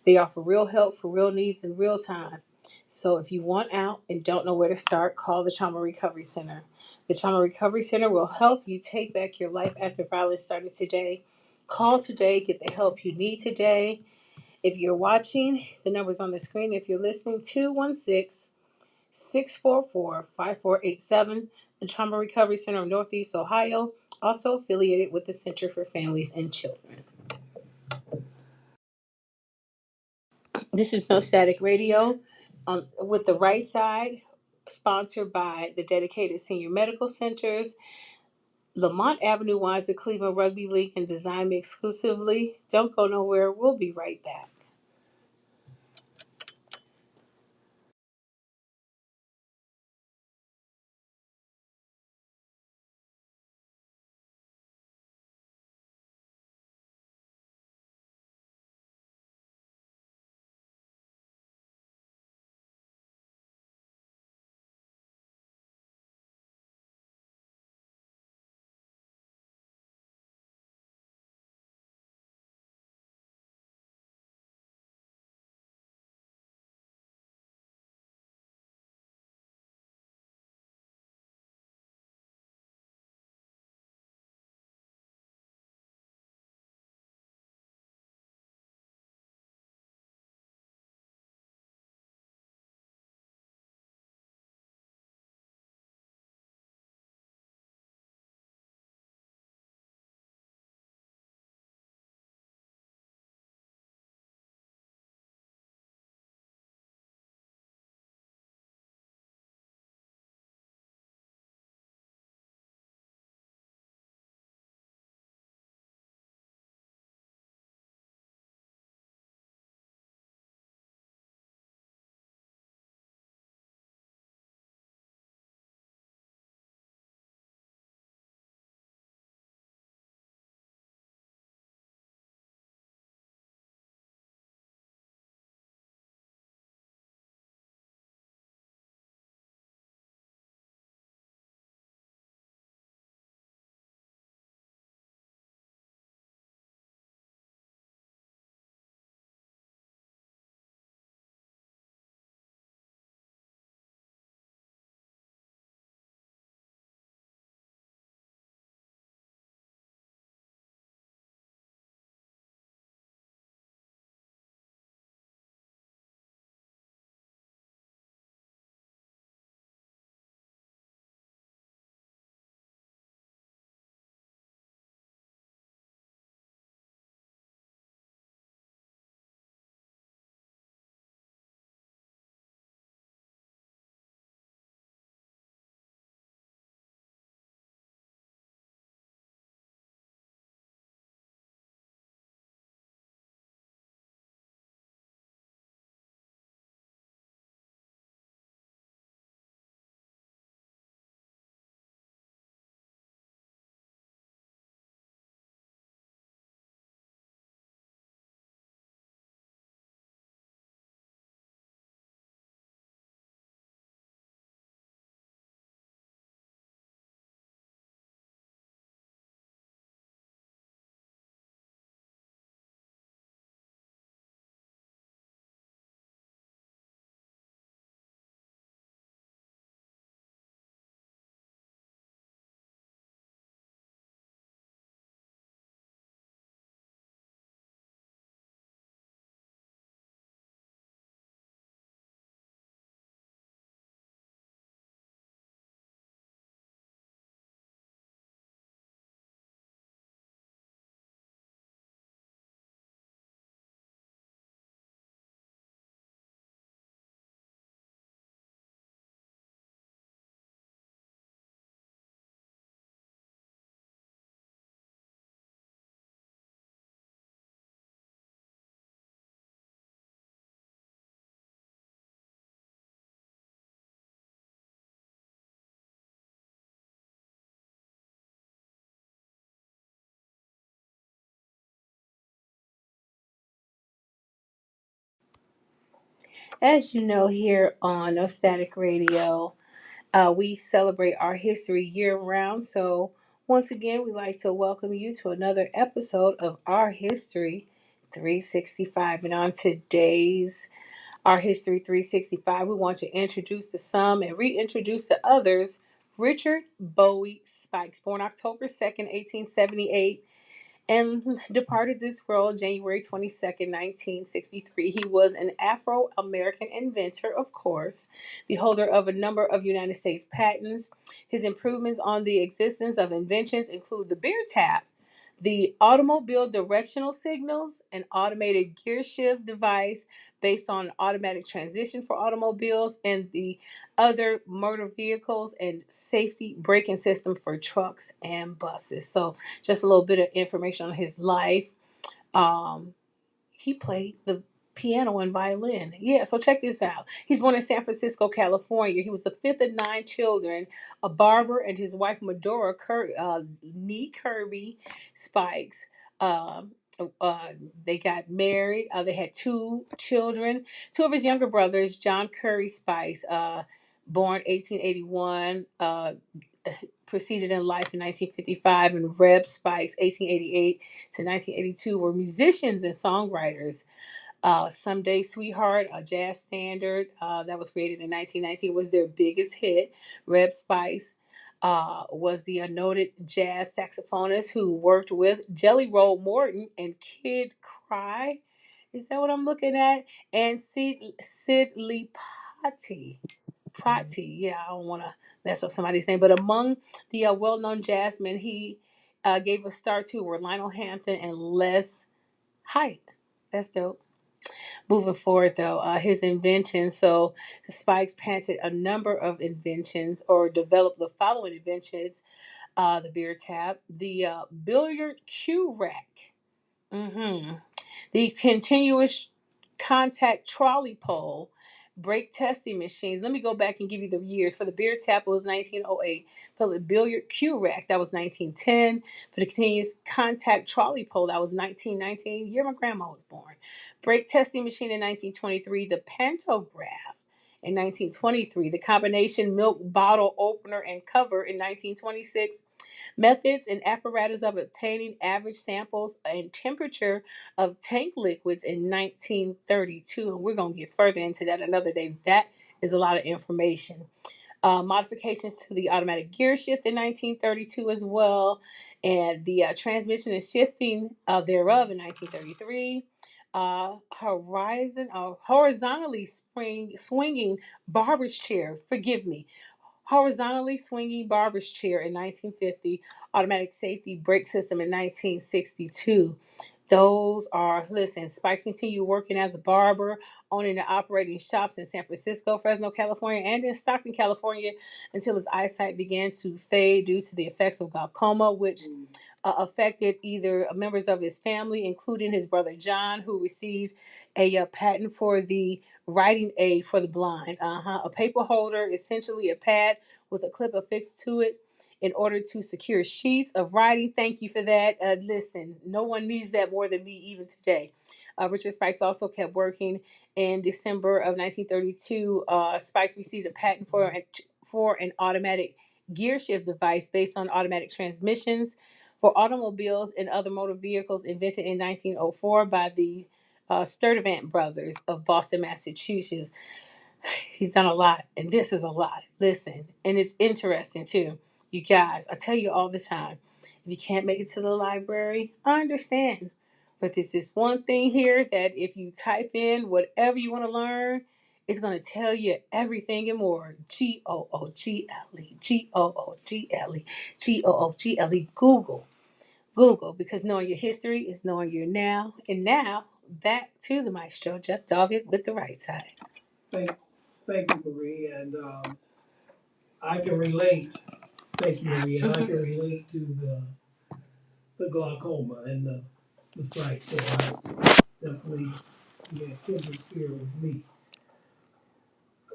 They offer real help for real needs in real time. So if you want out and don't know where to start, call the Trauma Recovery Center. The Trauma Recovery Center will help you take back your life after violence started today. Call today, get the help you need today. If you're watching, the number's on the screen. If you're listening, 216-644-5487. The Trauma Recovery Center of Northeast Ohio, also affiliated with the Center for Families and Children. This is No Static Radio with the right side, sponsored by the Dedicated Senior Medical Centers, Lamont Avenue Wines, the Cleveland Rugby League, and Design Me exclusively. Don't go nowhere. We'll be right back. As you know, here on No Static Radio, we celebrate our history year round. So, once again, we'd like to welcome you to another episode of Our History 365. And on today's Our History 365, we want to introduce to some and reintroduce to others Richard Bowie Spikes, born October 2nd, 1878 and departed this world January 22nd, 1963. He was an Afro American inventor, of course, the holder of a number of United States patents. His improvements on the existence of inventions include the beer tap, the automobile directional signals, an automated gear shift device based on automatic transmission for automobiles and the other motor vehicles, and safety braking system for trucks and buses. So, just a little bit of information on his life. Um, he played the piano and violin. Yeah, so check this out. He's born in San Francisco, California. He was the fifth of nine children. A barber and his wife Medora Nee Kirby Spikes. Um, they got married. They had two children. Two of his younger brothers, John Curry Spikes, born 1881. Proceeded in life in 1955, and Reb Spikes, 1888 to 1982, were musicians and songwriters. Someday Sweetheart, a jazz standard that was created in 1919, was their biggest hit. Reb Spikes was the noted jazz saxophonist who worked with Jelly Roll Morton and Kid Cry. Is that what I'm looking at? And Sid Lee Prati. Yeah, I don't want to mess up somebody's name, but among the well-known jazzmen he gave a start to were Lionel Hampton and Les Height. That's dope. Moving forward, though, his inventions. So the Spikes patented a number of inventions or developed the following inventions: the beer tap, the billiard cue rack, the continuous contact trolley pole, brake testing machines. Let me go back and give you the years. For the beer tap, it was 1908. For the billiard cue rack, that was 1910. For the continuous contact trolley pole, that was 1919, year my grandma was born. Brake testing machine in 1923. The pantograph in 1923. The combination milk bottle opener and cover in 1926. Methods and apparatus of obtaining average samples and temperature of tank liquids in 1932. And we're going to get further into that another day. That is a lot of information. Modifications to the automatic gear shift in 1932 as well, and the transmission and shifting thereof in 1933. Horizontally swinging barber's chair. Forgive me, horizontally swinging barber's chair in 1950, automatic safety brake system in 1962. Those are, listen, Spikes continued working as a barber, owning and operating shops in San Francisco, Fresno, California, and in Stockton, California, until his eyesight began to fade due to the effects of glaucoma, which affected either members of his family, including his brother John, who received a patent for the writing aid for the blind. A paper holder, essentially a pad with a clip affixed to it in order to secure sheets of writing. Thank you for that. Listen, no one needs that more than me even today. Richard Spikes also kept working. In December of 1932, Spikes received a patent for an automatic gear shift device based on automatic transmissions for automobiles and other motor vehicles, invented in 1904 by the Sturdivant brothers of Boston, Massachusetts. He's done a lot, and this is a lot. Listen, and it's interesting too. You guys, I tell you all the time, if you can't make it to the library, I understand. But there's this one thing here that if you type in whatever you want to learn, it's going to tell you everything and more. Google. Google. Google, because knowing your history is knowing your now. And now, back to the maestro, Jeff Doggett with the right side. Thank you, Marie, and I can relate. Thank you, Marie, and I can relate to the glaucoma and the sight. So I definitely get kindred spirit with me.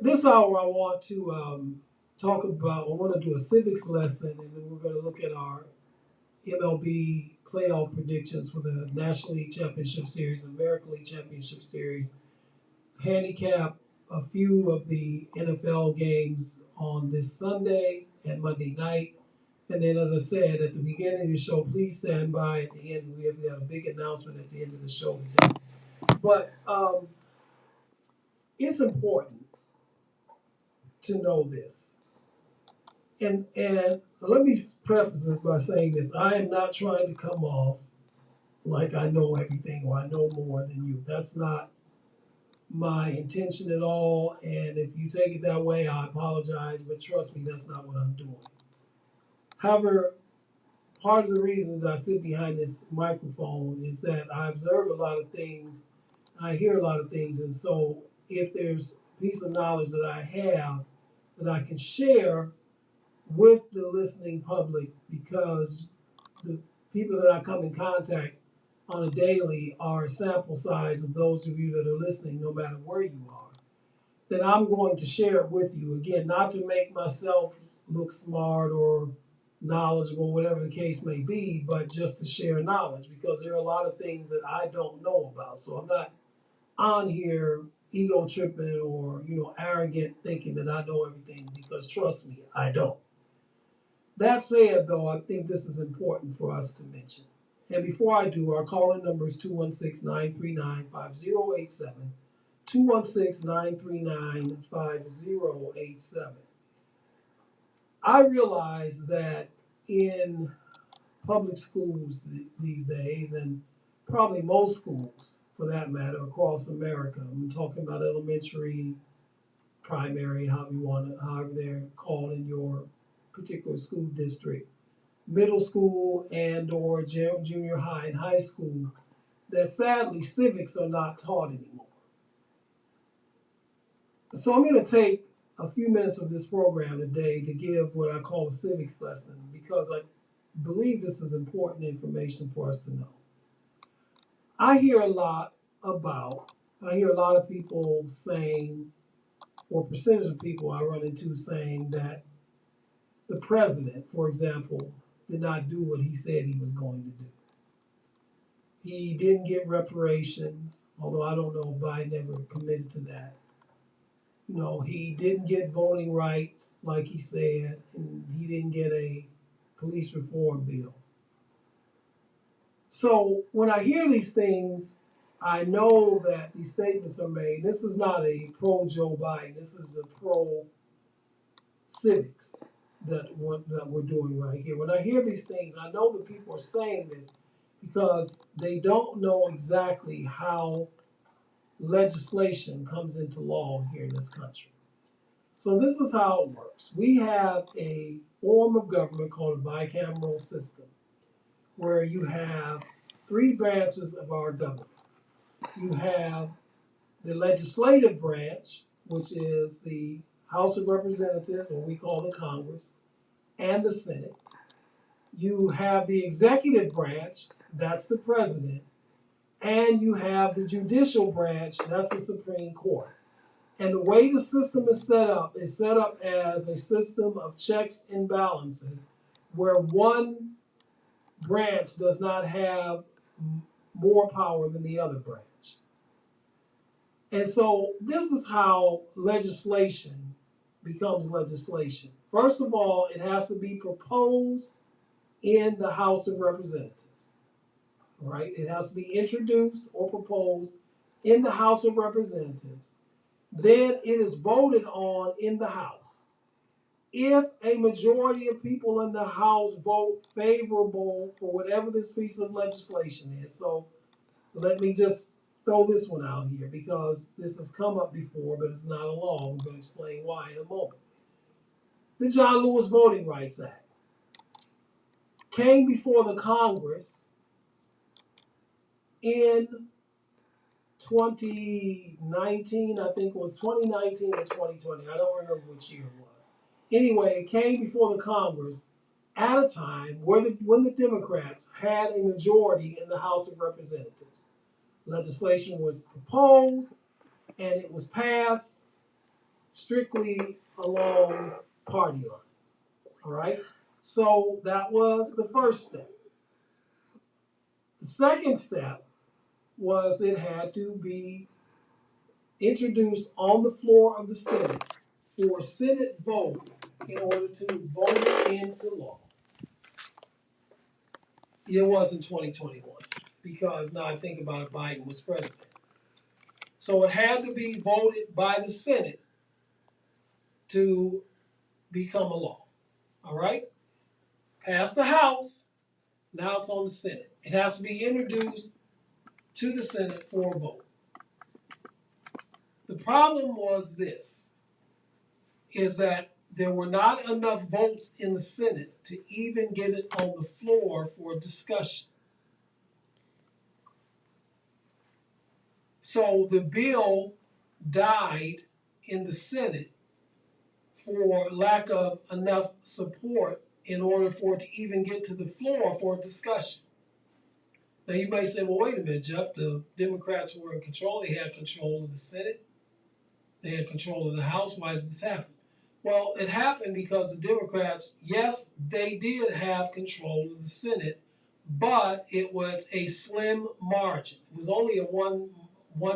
This hour, I want to talk about. I want to do a civics lesson, and then we're going to look at our MLB playoff predictions for the National League Championship Series, American League Championship Series, handicap a few of the NFL games on this Sunday and Monday night. And then, as I said at the beginning of the show, please stand by at the end. We have got a big announcement at the end of the show today. But it's important to know this. And let me preface this by saying this. I am not trying to come off like I know everything or I know more than you. That's not my intention at all. And if you take it that way, I apologize. But trust me, that's not what I'm doing. However, part of the reason that I sit behind this microphone is that I observe a lot of things, I hear a lot of things, and so if there's a piece of knowledge that I have that I can share with the listening public, because the people that I come in contact on a daily are a sample size of those of you that are listening, no matter where you are, then I'm going to share it with you. Again, not to make myself look smart or knowledgeable, whatever the case may be, but just to share knowledge, because there are a lot of things that I don't know about. So I'm not on here ego tripping or, arrogant thinking that I know everything, because trust me, I don't. That said, though, I think this is important for us to mention. And before I do, our call-in number is 216-939-5087, 216-939-5087. I realize that in public schools these days, and probably most schools for that matter across America, I'm talking about elementary, primary, however they're called in your particular school district, middle school and or junior high and high school, that sadly civics are not taught anymore. So I'm going to take a few minutes of this program today to give what I call a civics lesson, because I believe this is important information for us to know. I hear a lot of people saying, or percentage of people I run into saying that the president, for example, did not do what he said he was going to do. He didn't get reparations, although I don't know if Biden ever committed to that. He didn't get voting rights like he said, and he didn't get a police reform bill. So when I hear these things, I know that these statements are made. This is not a pro Joe Biden. This is a pro civics that we're doing right here. When I hear these things, I know that people are saying this because they don't know exactly how legislation comes into law here in this country. So this is how it works. We have a form of government called a bicameral system, where you have three branches of our government. You have the legislative branch, which is the House of Representatives, or we call the Congress, and the Senate. You have the executive branch, that's the president, and you have the judicial branch, that's the Supreme Court. And the way the system is set up as a system of checks and balances, where one branch does not have more power than the other branch. And so this is how legislation becomes legislation. First of all, it has to be proposed in the House of Representatives. Right? It has to be introduced or proposed in the House of Representatives. Then it is voted on in the House. If a majority of people in the House vote favorable for whatever this piece of legislation is, so let me just throw this one out here, because this has come up before, but it's not a law. I'm going to explain why in a moment. The John Lewis Voting Rights Act came before the Congress in 2019, I think it was 2019 or 2020. I don't remember which year it was. Anyway, it came before the Congress at a time when the Democrats had a majority in the House of Representatives. Legislation was proposed and it was passed strictly along party lines. All right? So that was the first step. The second step was it had to be introduced on the floor of the Senate for Senate vote in order to vote it into law. It was in 2021 because now I think about it, Biden was president. So it had to be voted by the Senate to become a law. All right? Passed the House, now it's on the Senate. It has to be introduced to the Senate for a vote. The problem was this, is that there were not enough votes in the Senate to even get it on the floor for discussion. So the bill died in the Senate for lack of enough support in order for it to even get to the floor for discussion. Now you may say, well, wait a minute, Jeff, the Democrats were in control. They had control of the Senate. They had control of the House. Why did this happen? Well, it happened because the Democrats, yes, they did have control of the Senate, but it was a slim margin. It was only a one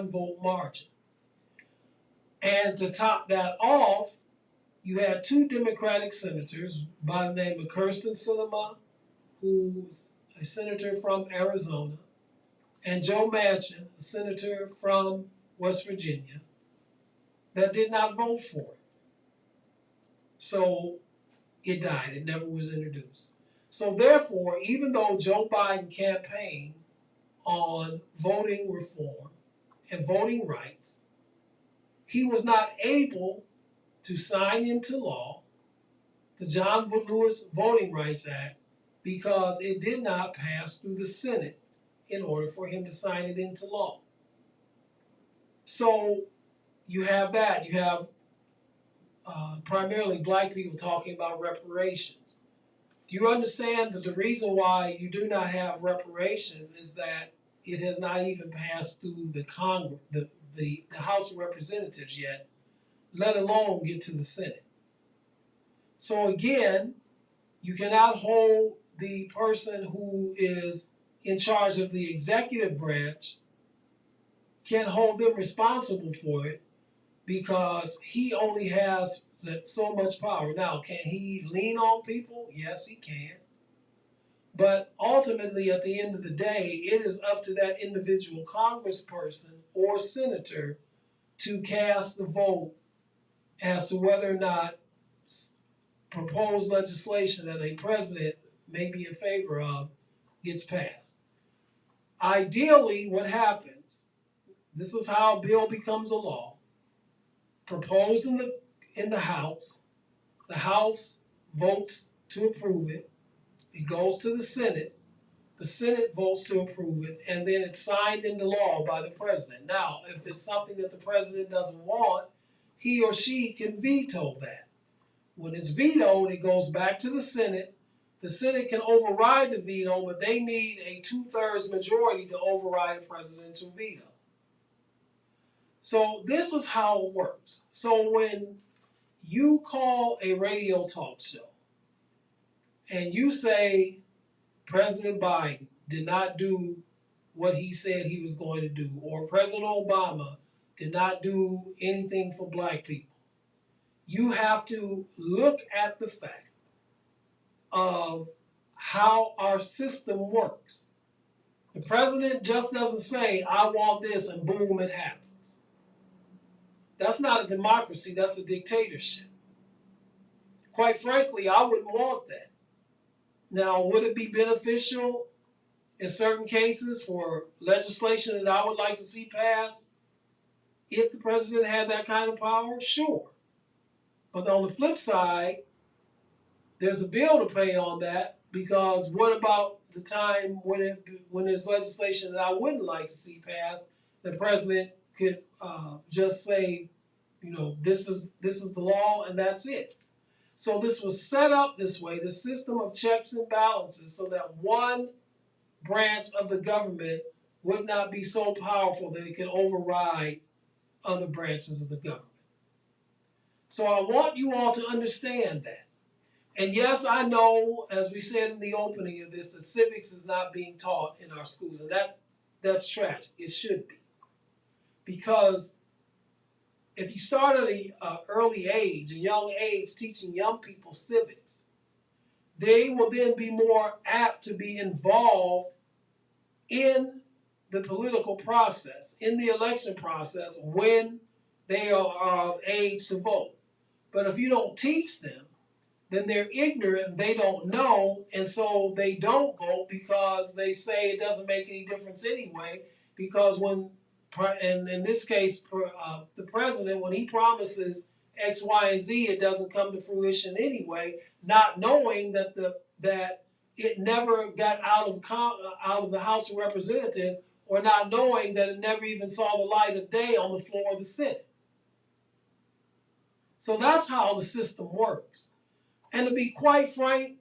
vote margin. And to top that off, you had two Democratic senators by the name of Kirsten Sinema, who's a senator from Arizona, and Joe Manchin, a senator from West Virginia, that did not vote for it. So it died. It never was introduced. So therefore, even though Joe Biden campaigned on voting reform and voting rights, he was not able to sign into law the John Lewis Voting Rights Act because it did not pass through the Senate in order for him to sign it into law. So you have that. You have primarily black people talking about reparations. Do you understand that the reason why you do not have reparations is that it has not even passed through the Congress, the House of Representatives yet, let alone get to the Senate? So again, you cannot hold the person who is in charge of the executive branch, can't hold them responsible for it because he only has so much power. Now, can he lean on people? Yes, he can. But ultimately, at the end of the day, it is up to that individual congressperson or senator to cast the vote as to whether or not proposed legislation that a president may be in favor of gets passed. Ideally, what happens, this is how a bill becomes a law, proposed in the House votes to approve it, it goes to the Senate votes to approve it, and then it's signed into law by the president. Now, if it's something that the president doesn't want, he or she can veto that. When it's vetoed, it goes back to the Senate. The Senate can override the veto, but they need a 2/3 majority to override a presidential veto. So this is how it works. So when you call a radio talk show and you say President Biden did not do what he said he was going to do, or President Obama did not do anything for black people, you have to look at the fact of how our system works. The president just doesn't say, I want this, and boom, it happens. That's not a democracy, that's a dictatorship. Quite frankly, I wouldn't want that. Now, would it be beneficial in certain cases for legislation that I would like to see passed if the president had that kind of power? Sure. But on the flip side, there's a bill to pay on that, because what about the time when there's legislation that I wouldn't like to see passed, the president could just say, this is the law and that's it. So this was set up this way, the system of checks and balances, so that one branch of the government would not be so powerful that it could override other branches of the government. So I want you all to understand that. And yes, I know, as we said in the opening of this, that civics is not being taught in our schools, and that's tragic. It should be. Because if you start at an early age, a young age, teaching young people civics, they will then be more apt to be involved in the political process, in the election process when they are of age to vote. But if you don't teach them, then they're ignorant, they don't know, and so they don't vote because they say it doesn't make any difference anyway. Because when, and in this case, the president, when he promises X, Y, and Z, it doesn't come to fruition anyway, not knowing that it never got out of the House of Representatives, or not knowing that it never even saw the light of day on the floor of the Senate. So that's how the system works. And to be quite frank,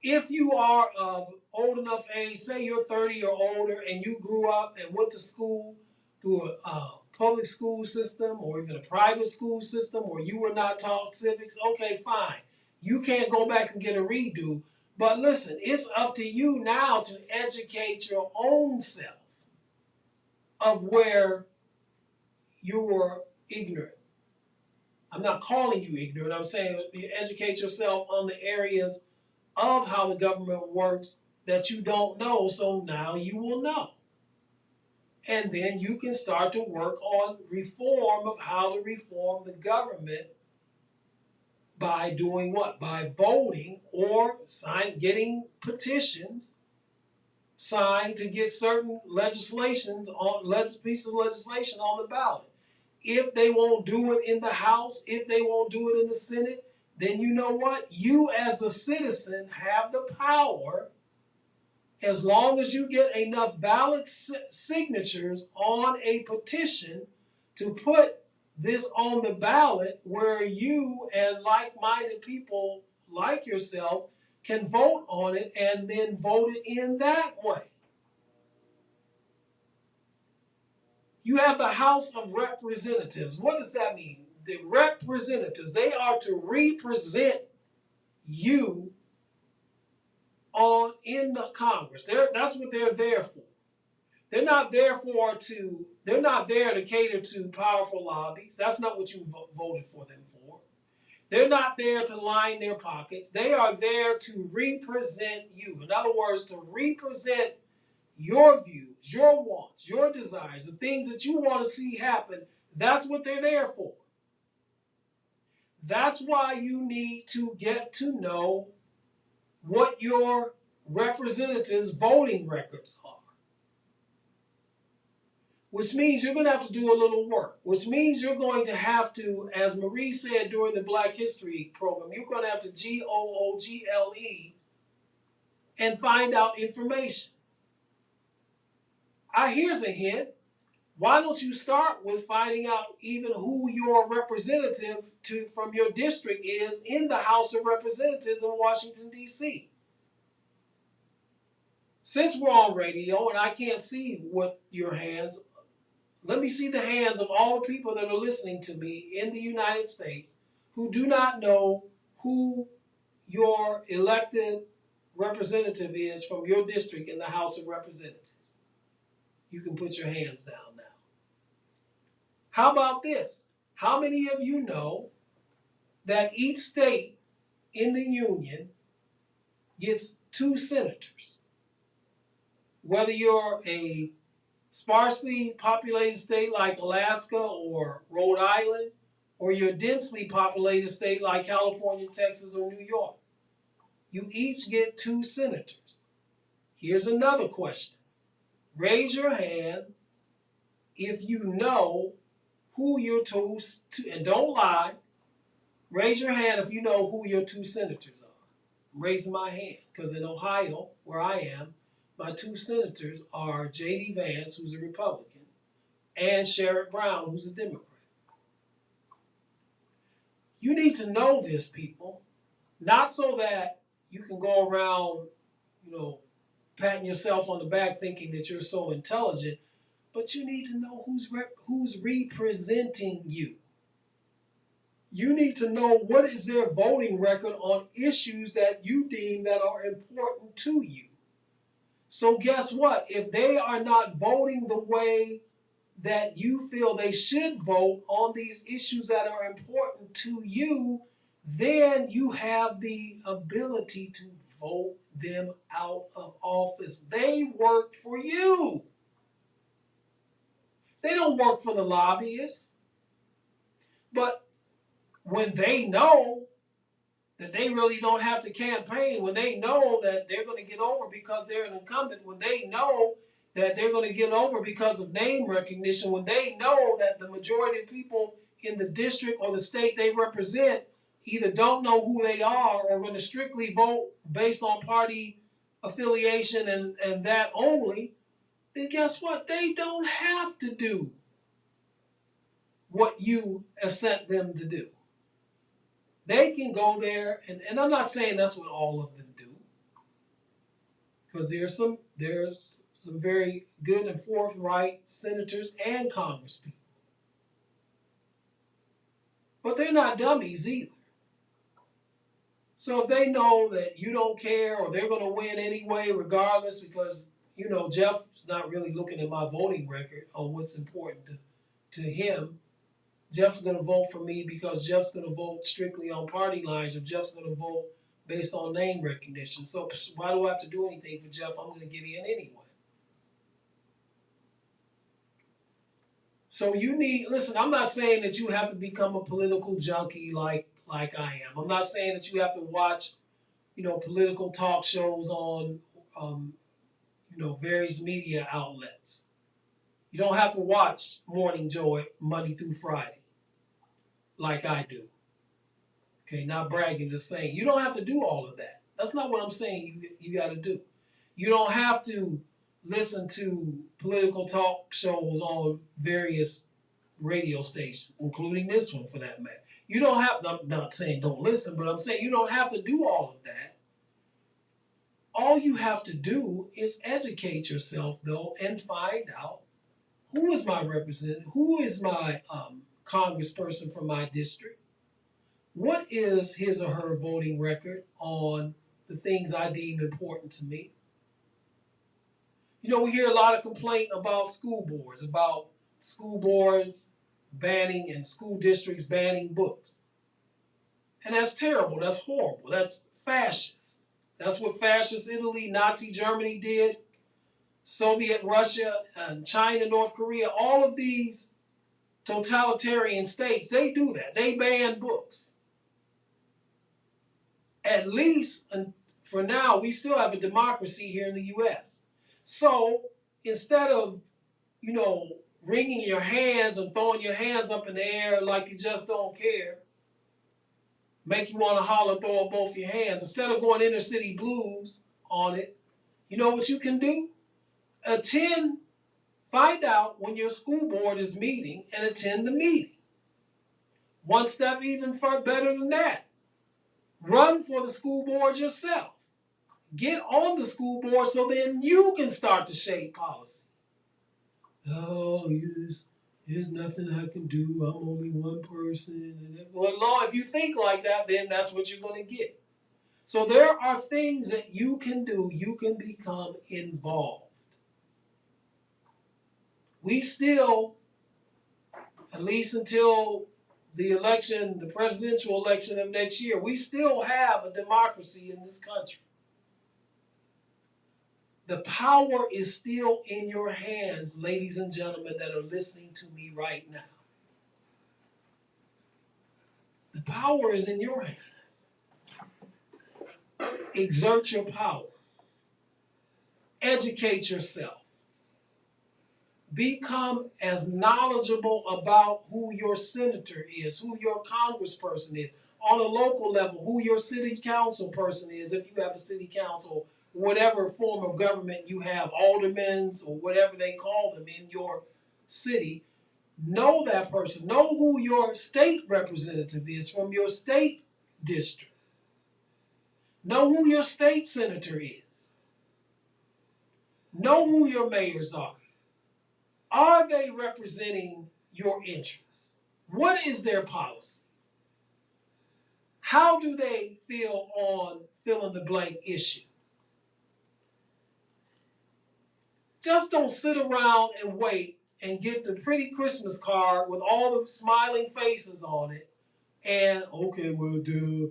if you are of old enough age, say you're 30 or older, and you grew up and went to school through a public school system or even a private school system, or you were not taught civics, okay, fine. You can't go back and get a redo. But listen, it's up to you now to educate your own self of where you were ignorant. I'm not calling you ignorant. I'm saying you educate yourself on the areas of how the government works that you don't know, so now you will know. And then you can start to work on reform of how to reform the government by doing what? By voting or getting petitions signed to get certain pieces of legislation on the ballot. If they won't do it in the House, if they won't do it in the Senate, then you know what? You as a citizen have the power, as long as you get enough valid signatures on a petition, to put this on the ballot where you and like-minded people like yourself can vote on it and then vote it in that way. You have the House of Representatives. What does that mean? The representatives, they are to represent you in the Congress. That's what they're there for. They're not there to cater to powerful lobbies. That's not what you voted for them for. They're not there to line their pockets. They are there to represent you. In other words, to represent your views, your wants, your desires, the things that you want to see happen. That's what they're there for. That's why you need to get to know what your representatives' voting records are. Which means you're going to have to do a little work. Which means you're going to have to, as Marie said during the Black History program, you're going to have to Google and find out information. Here's a hint. Why don't you start with finding out even who your representative from your district is in the House of Representatives in Washington, D.C.? Since we're on radio and I can't see what your hands, let me see the hands of all the people that are listening to me in the United States who do not know who your elected representative is from your district in the House of Representatives. You can put your hands down now. How about this? How many of you know that each state in the Union gets 2 senators? Whether you're a sparsely populated state like Alaska or Rhode Island, or you're a densely populated state like California, Texas, or New York, you each get 2 senators. Here's another question. Raise your hand if you know who your two, and don't lie, raise your hand if you know who your 2 senators are. I'm raising my hand because in Ohio, where I am, my 2 senators are J.D. Vance, who's a Republican, and Sherrod Brown, who's a Democrat. You need to know this, people, not so that you can go around, patting yourself on the back thinking that you're so intelligent, but you need to know who's representing you. You need to know what is their voting record on issues that you deem that are important to you. So guess what? If they are not voting the way that you feel they should vote on these issues that are important to you, then you have the ability to vote them out of office. They work for you. They don't work for the lobbyists. But when they know that they really don't have to campaign, when they know that they're going to get over because they're an incumbent, when they know that they're going to get over because of name recognition, when they know that the majority of people in the district or the state they represent either don't know who they are or are going to strictly vote based on party affiliation and that only, then guess what? They don't have to do what you have sent them to do. They can go there, and I'm not saying that's what all of them do, because there's some very good and forthright senators and congresspeople. But they're not dummies either. So if they know that you don't care or they're going to win anyway, regardless, because, Jeff's not really looking at my voting record on what's important to him. Jeff's going to vote for me because Jeff's going to vote strictly on party lines, or Jeff's going to vote based on name recognition. So why do I have to do anything for Jeff? I'm going to get in anyway. So listen, I'm not saying that you have to become a political junkie like I am. I'm not saying that you have to watch, political talk shows on, various media outlets. You don't have to watch Morning Joy Monday through Friday like I do. Okay, not bragging, just saying. You don't have to do all of that. That's not what I'm saying you got to do. You don't have to listen to political talk shows on various radio stations, including this one for that matter. You don't have, I'm not saying don't listen, but I'm saying you don't have to do all of that. All you have to do is educate yourself, though, and find out who is my representative, who is my congressperson from my district. What is his or her voting record on the things I deem important to me? We hear a lot of complaint about school boards banning and school districts banning books. And that's terrible. That's horrible. That's fascist. That's what fascist Italy, Nazi Germany did, Soviet Russia, and China, North Korea. All of these totalitarian states, they do that. They ban books. At least, and for now, we still have a democracy here in the U.S. So instead of, wringing your hands and throwing your hands up in the air like you just don't care, make you want to holler, throw up both your hands, instead of going inner city blues on it, you know what you can do? Find out when your school board is meeting and attend the meeting. One step even better than that. Run for the school board yourself. Get on the school board so then you can start to shape policy. Oh, there's nothing I can do. I'm only one person. Well, Lord, if you think like that, then that's what you're going to get. So there are things that you can do. You can become involved. We still, at least until the presidential election of next year, we still have a democracy in this country. The power is still in your hands, ladies and gentlemen that are listening to me right now. The power is in your hands. Exert your power. Educate yourself. Become as knowledgeable about who your senator is, who your congressperson is. On a local level, who your city council person is, if you have a city council, whatever form of government you have, aldermen or whatever they call them in your city. Know that person. Know who your state representative is from your state district. Know who your state senator is. Know who your mayors are. Are they representing your interests? What is their policy? How do they feel on fill in the blank issue? Just don't sit around and wait and get the pretty Christmas card with all the smiling faces on it. And, okay, well, duh,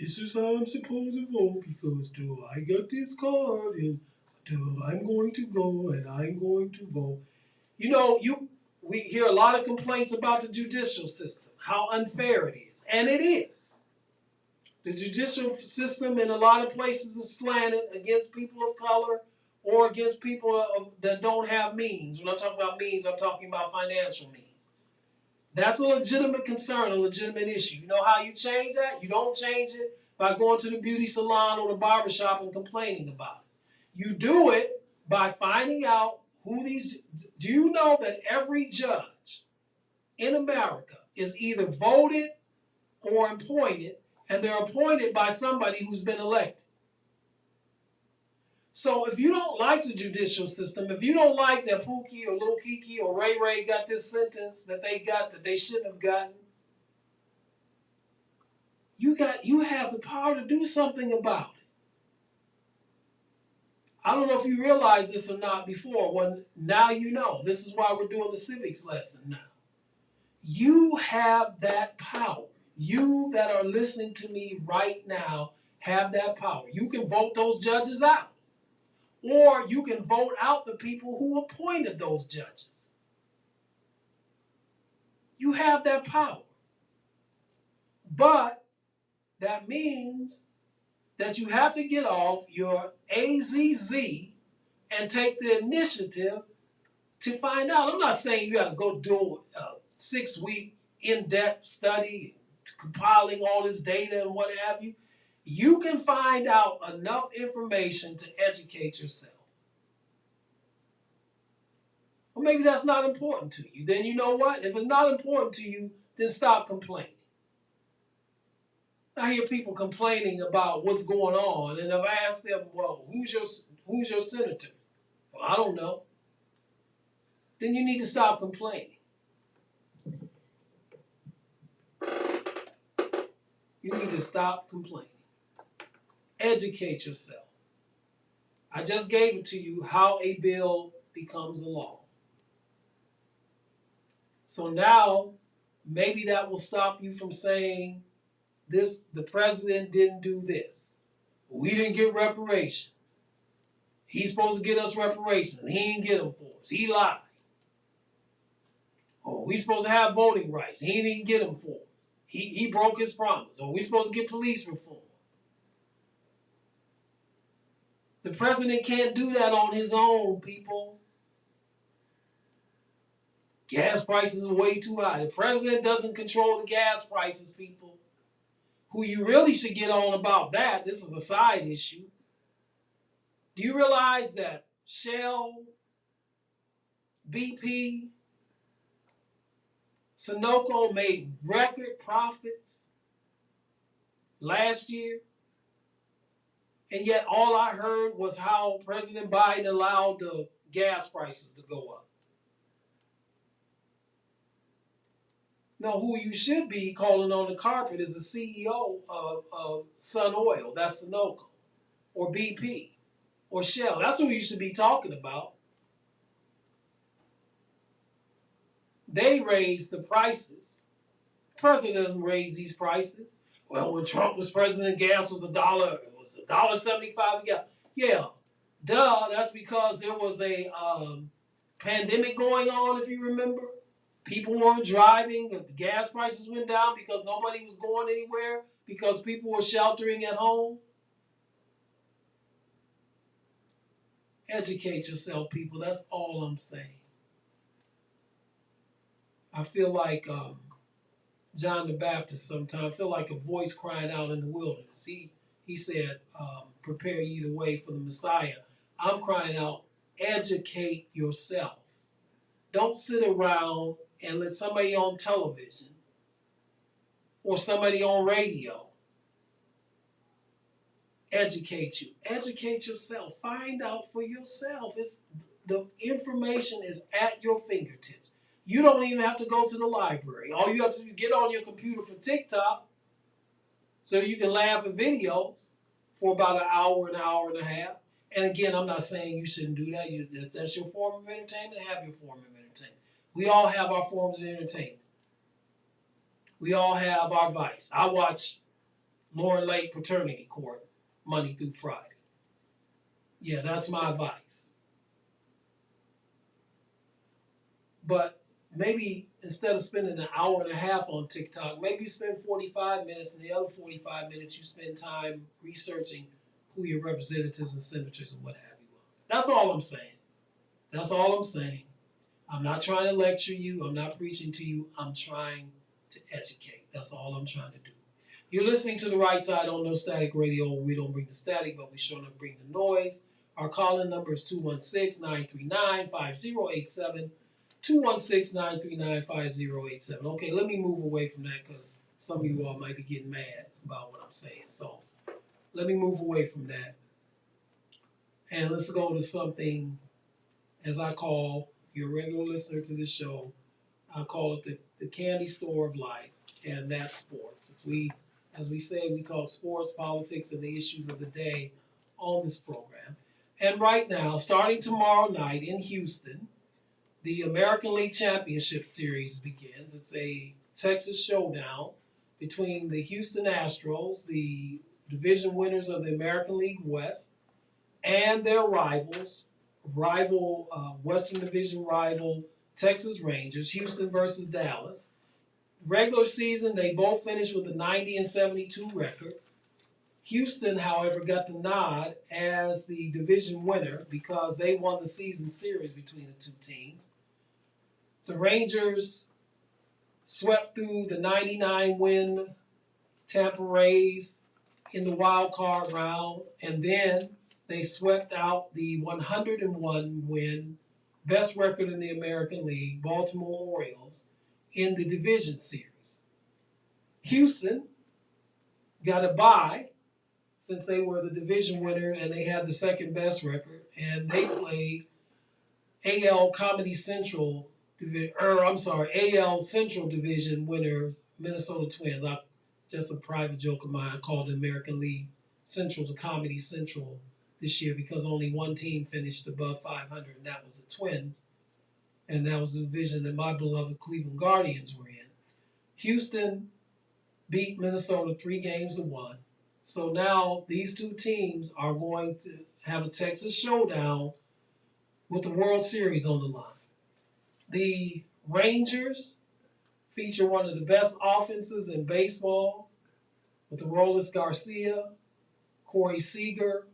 this is how I'm supposed to vote because, duh, I got this card and, duh, I'm going to go and I'm going to vote. You know, we hear a lot of complaints about the judicial system, how unfair it is. And it is. The judicial system in a lot of places is slanted against people of color or against people that don't have means. When I'm talking about means, I'm talking about financial means. That's a legitimate concern, a legitimate issue. You know how you change that? You don't change it by going to the beauty salon or the barbershop and complaining about it. You do it by finding out who these. Do you know that every judge in America is either voted or appointed, and they're appointed by somebody who's been elected? So if you don't like the judicial system, if you don't like that Pookie or Lil Kiki or Ray Ray got this sentence that they got that they shouldn't have gotten, you have the power to do something about it. I don't know if you realized this or not before. Now you know. This is why we're doing the civics lesson now. You have that power. You that are listening to me right now have that power. You can vote those judges out. Or you can vote out the people who appointed those judges. You have that power. But that means that you have to get off your AZZ and take the initiative to find out. I'm not saying you got to go do a 6-week in-depth study, compiling all this data and what have you. You can find out enough information to educate yourself. Or maybe that's not important to you. Then you know what? If it's not important to you, then stop complaining. I hear people complaining about what's going on, and I've asked them, well, who's your senator? Well, I don't know. Then you need to stop complaining. You need to stop complaining. Educate yourself. I just gave it to you how a bill becomes a law. So now, maybe that will stop you from saying, the president didn't do this. We didn't get reparations. He's supposed to get us reparations, and he didn't get them for us. He lied. Or we supposed to have voting rights. He didn't get them for us. He broke his promise. Or we supposed to get police reform. The president can't do that on his own, people. Gas prices are way too high. The president doesn't control the gas prices, people. Who you really should get on about that, this is a side issue. Do you realize that Shell, BP, Sunoco made record profits last year? And yet all I heard was how President Biden allowed the gas prices to go up. Now, who you should be calling on the carpet is the CEO of Sun Oil, that's Sunoco, or BP, or Shell. That's who you should be talking about. They raised the prices. The president doesn't raise these prices. Well, when Trump was president, gas was $1. It was $1.75 a gallon. Yeah, duh. That's because there was a pandemic going on, if you remember. People weren't driving. The gas prices went down because nobody was going anywhere, because people were sheltering at home. Educate yourself, people. That's all I'm saying. I feel like John the Baptist sometimes. I feel like a voice crying out in the wilderness. He said, prepare ye the way for the Messiah. I'm crying out, educate yourself. Don't sit around and let somebody on television or somebody on radio educate you. Educate yourself. Find out for yourself. The information is at your fingertips. You don't even have to go to the library. All you have to do is get on your computer for TikTok so you can laugh at videos for about an hour and a half. And again, I'm not saying you shouldn't do that. That's your form of entertainment. Have your form of entertainment. We all have our forms of entertainment. We all have our vice. I watch Lauren Lake Paternity Court Monday through Friday. Yeah, that's my vice. But maybe instead of spending an hour and a half on TikTok, maybe you spend 45 minutes, and the other 45 minutes you spend time researching who your representatives and senators and what have you are. That's all I'm saying. That's all I'm saying. I'm not trying to lecture you. I'm not preaching to you. I'm trying to educate. That's all I'm trying to do. You're listening to The Right Side on No Static Radio. We don't bring the static, but we sure enough bring the noise. Our call-in number is 216-939-5087. 216-939-5087. Okay, let me move away from that because some of you all might be getting mad about what I'm saying. So let me move away from that. And let's go to something, as I call, if you're a regular listener to this show, I call it the candy store of life, and that's sports. As we say, we talk sports, politics, and the issues of the day on this program. And right now, starting tomorrow night in Houston, the American League Championship Series begins. It's a Texas showdown between the Houston Astros, the division winners of the American League West, and their Western Division rival Texas Rangers, Houston versus Dallas. Regular season, they both finished with a 90-72 record. Houston, however, got the nod as the division winner because they won the season series between the two teams. The Rangers swept through the 99-win Tampa Rays in the wild card round, and then they swept out the 101-win, best record in the American League, Baltimore Orioles, in the division series. Houston got a bye since they were the division winner and they had the second best record, and they played AL Central Division winners, Minnesota Twins. Just a private joke of mine. I called the American League Central the Comedy Central this year because only one team finished above 500, and that was the Twins. And that was the division that my beloved Cleveland Guardians were in. Houston beat Minnesota 3-1. So now these two teams are going to have a Texas showdown with the World Series on the line. The Rangers feature one of the best offenses in baseball with Aroldis Garcia, Corey Seager,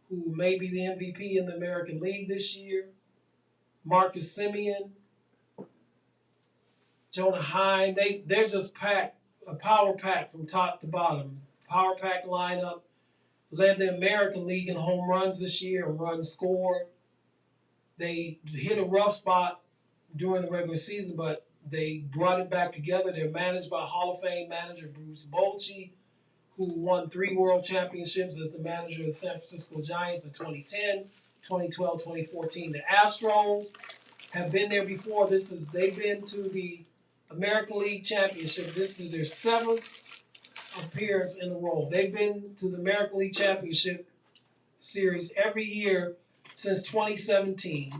who may be the MVP in the American League this year, Marcus Semien, Jonah Heim. They're just packed, a power pack from top to bottom. Power pack lineup. Led the American League in home runs this year and runs scored. They hit a rough spot during the regular season, but they brought it back together. They're managed by Hall of Fame manager Bruce Bochy, who won 3 world championships as the manager of the San Francisco Giants in 2010, 2012, 2014. The Astros have been there before. They've been to the American League Championship. This is their 7th appearance in a row. They've been to the American League Championship Series every year since 2017.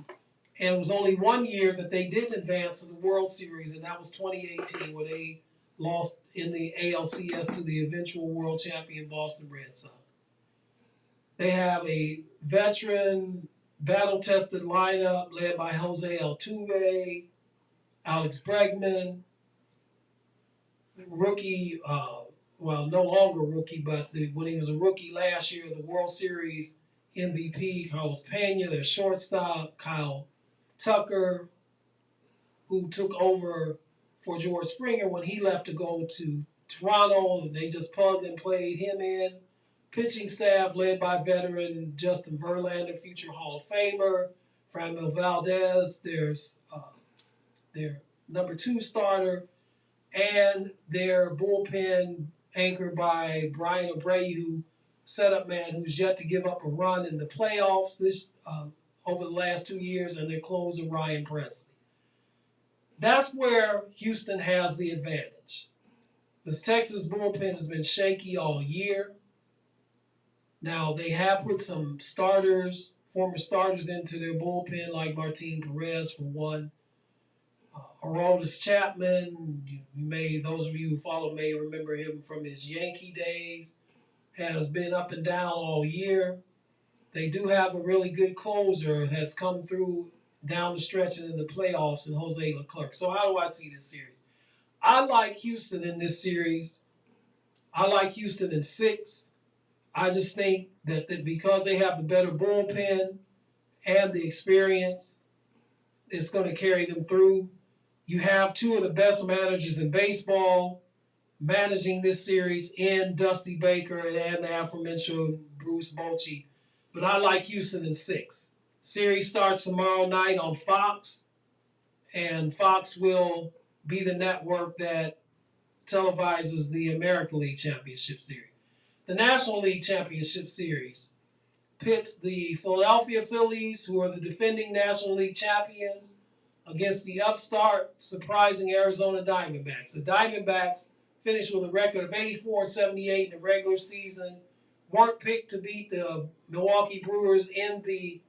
And it was only one year that they didn't advance to the World Series, and that was 2018, where they lost in the ALCS to the eventual world champion Boston Red Sox. They have a veteran, battle-tested lineup led by Jose Altuve, Alex Bregman, rookie, no longer rookie, but when he was a rookie last year, the World Series MVP, Carlos Pena, their shortstop, Kyle Tucker, who took over for George Springer when he left to go to Toronto. They just plugged and played him in. Pitching staff led by veteran Justin Verlander, future Hall of Famer, Framil Valdez, there's their number 2 starter, and their bullpen anchored by Brian Abreu, setup man who's yet to give up a run in the playoffs over the last 2 years, and their closer Ryan Presley. That's where Houston has the advantage. This Texas bullpen has been shaky all year. Now, they have put some former starters into their bullpen, like Martin Perez for one. Aroldis Chapman, those of you who follow may remember him from his Yankee days, has been up and down all year. They do have a really good closer, has come through down the stretch and in the playoffs, in Jose Leclerc. So how do I see this series? I like Houston in this series. I like Houston in 6. I just think that because they have the better bullpen and the experience, it's going to carry them through. You have 2 of the best managers in baseball managing this series in Dusty Baker and the aforementioned Bruce Bochy. But I like Houston in 6. Series starts tomorrow night on Fox, and Fox will be the network that televises the American League Championship Series. The National League Championship Series pits the Philadelphia Phillies, who are the defending National League champions, against the upstart, surprising Arizona Diamondbacks. The Diamondbacks finished with a record of 84-78 in the regular season, weren't picked to beat the Milwaukee Brewers in the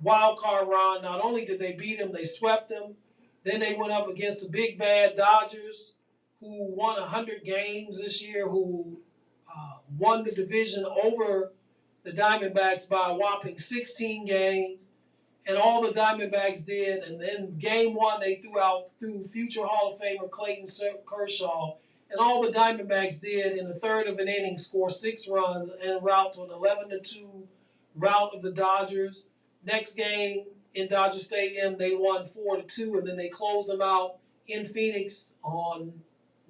wild card round. Not only did they beat them, they swept them. Then they went up against the big bad Dodgers, who won 100 games this year, who won the division over the Diamondbacks by a whopping 16 games. And all the Diamondbacks did, and then game 1, they threw future Hall of Famer Clayton Kershaw, and all the Diamondbacks did in the third of an inning score 6 runs en route to an 11-2 rout of the Dodgers. Next game in Dodger Stadium, they won 4-2, and then they closed them out in Phoenix on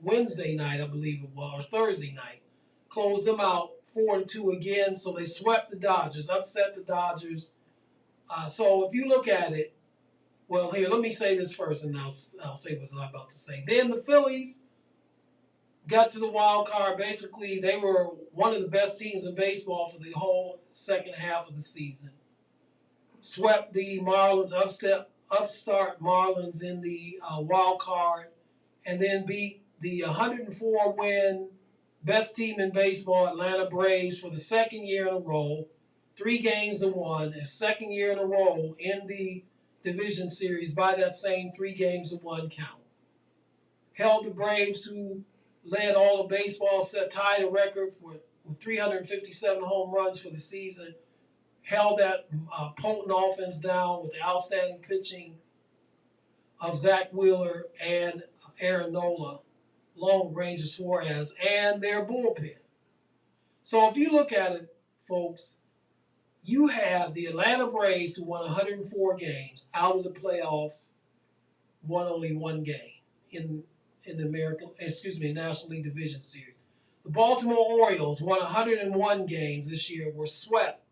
Wednesday night, I believe it was, or Thursday night. Closed them out 4-2 again, so they swept the Dodgers, upset the Dodgers. So if you look at it, well, here, let me say this first, and I'll say what I'm about to say. Then the Phillies got to the wild card. Basically, they were one of the best teams in baseball for the whole second half of the season. Swept the Marlins, upstart Marlins in the wild card, and then beat the 104-win best team in baseball, Atlanta Braves, for the second year in a row. 3 games to 1, a second year in a row in the division series by that same 3 games to 1 count. Held the Braves, who led all of baseball, tied a record with 357 home runs for the season. Held that potent offense down with the outstanding pitching of Zach Wheeler and Aaron Nola, along with Ranger Suarez, and their bullpen. So if you look at it, folks, you have the Atlanta Braves, who won 104 games, out of the playoffs, won only 1 game in the National League Division Series. The Baltimore Orioles won 101 games this year, were swept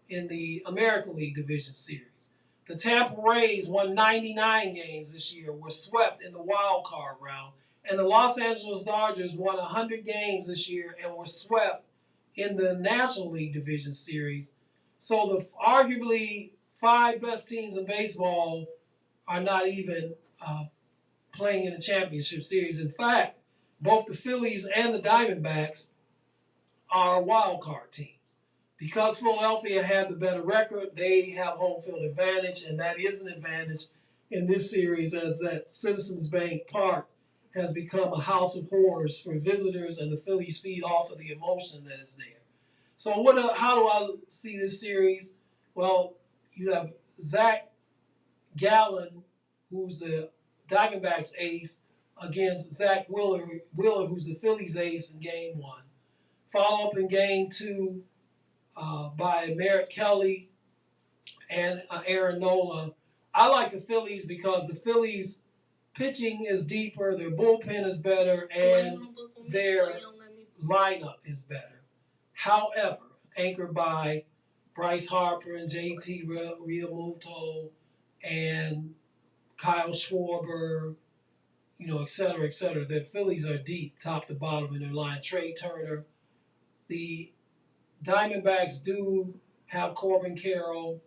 in the American League Division Series. The Tampa Rays won 99 games this year, were swept in the wild card round. And the Los Angeles Dodgers won 100 games this year and were swept in the National League Division Series. So the arguably 5 best teams in baseball are not even playing in the championship series. In fact, both the Phillies and the Diamondbacks are wild card teams. Because Philadelphia had the better record, they have home field advantage, and that is an advantage in this series, as that Citizens Bank Park has become a house of horrors for visitors, and the Phillies feed off of the emotion that is there. So how do I see this series? Well, you have Zach Gallen, who's the Diamondbacks ace, against Zach Wheeler, who's the Phillies ace in game 1. Follow up in game 2 by Merritt Kelly and Aaron Nola. I like the Phillies because the Phillies' pitching is deeper, their bullpen is better, and their lineup is better. However, anchored by Bryce Harper and JT Realmuto and Kyle Schwarber, et cetera, et cetera. The Phillies are deep, top to bottom in their line. Trey Turner. The Diamondbacks do have Corbin Carroll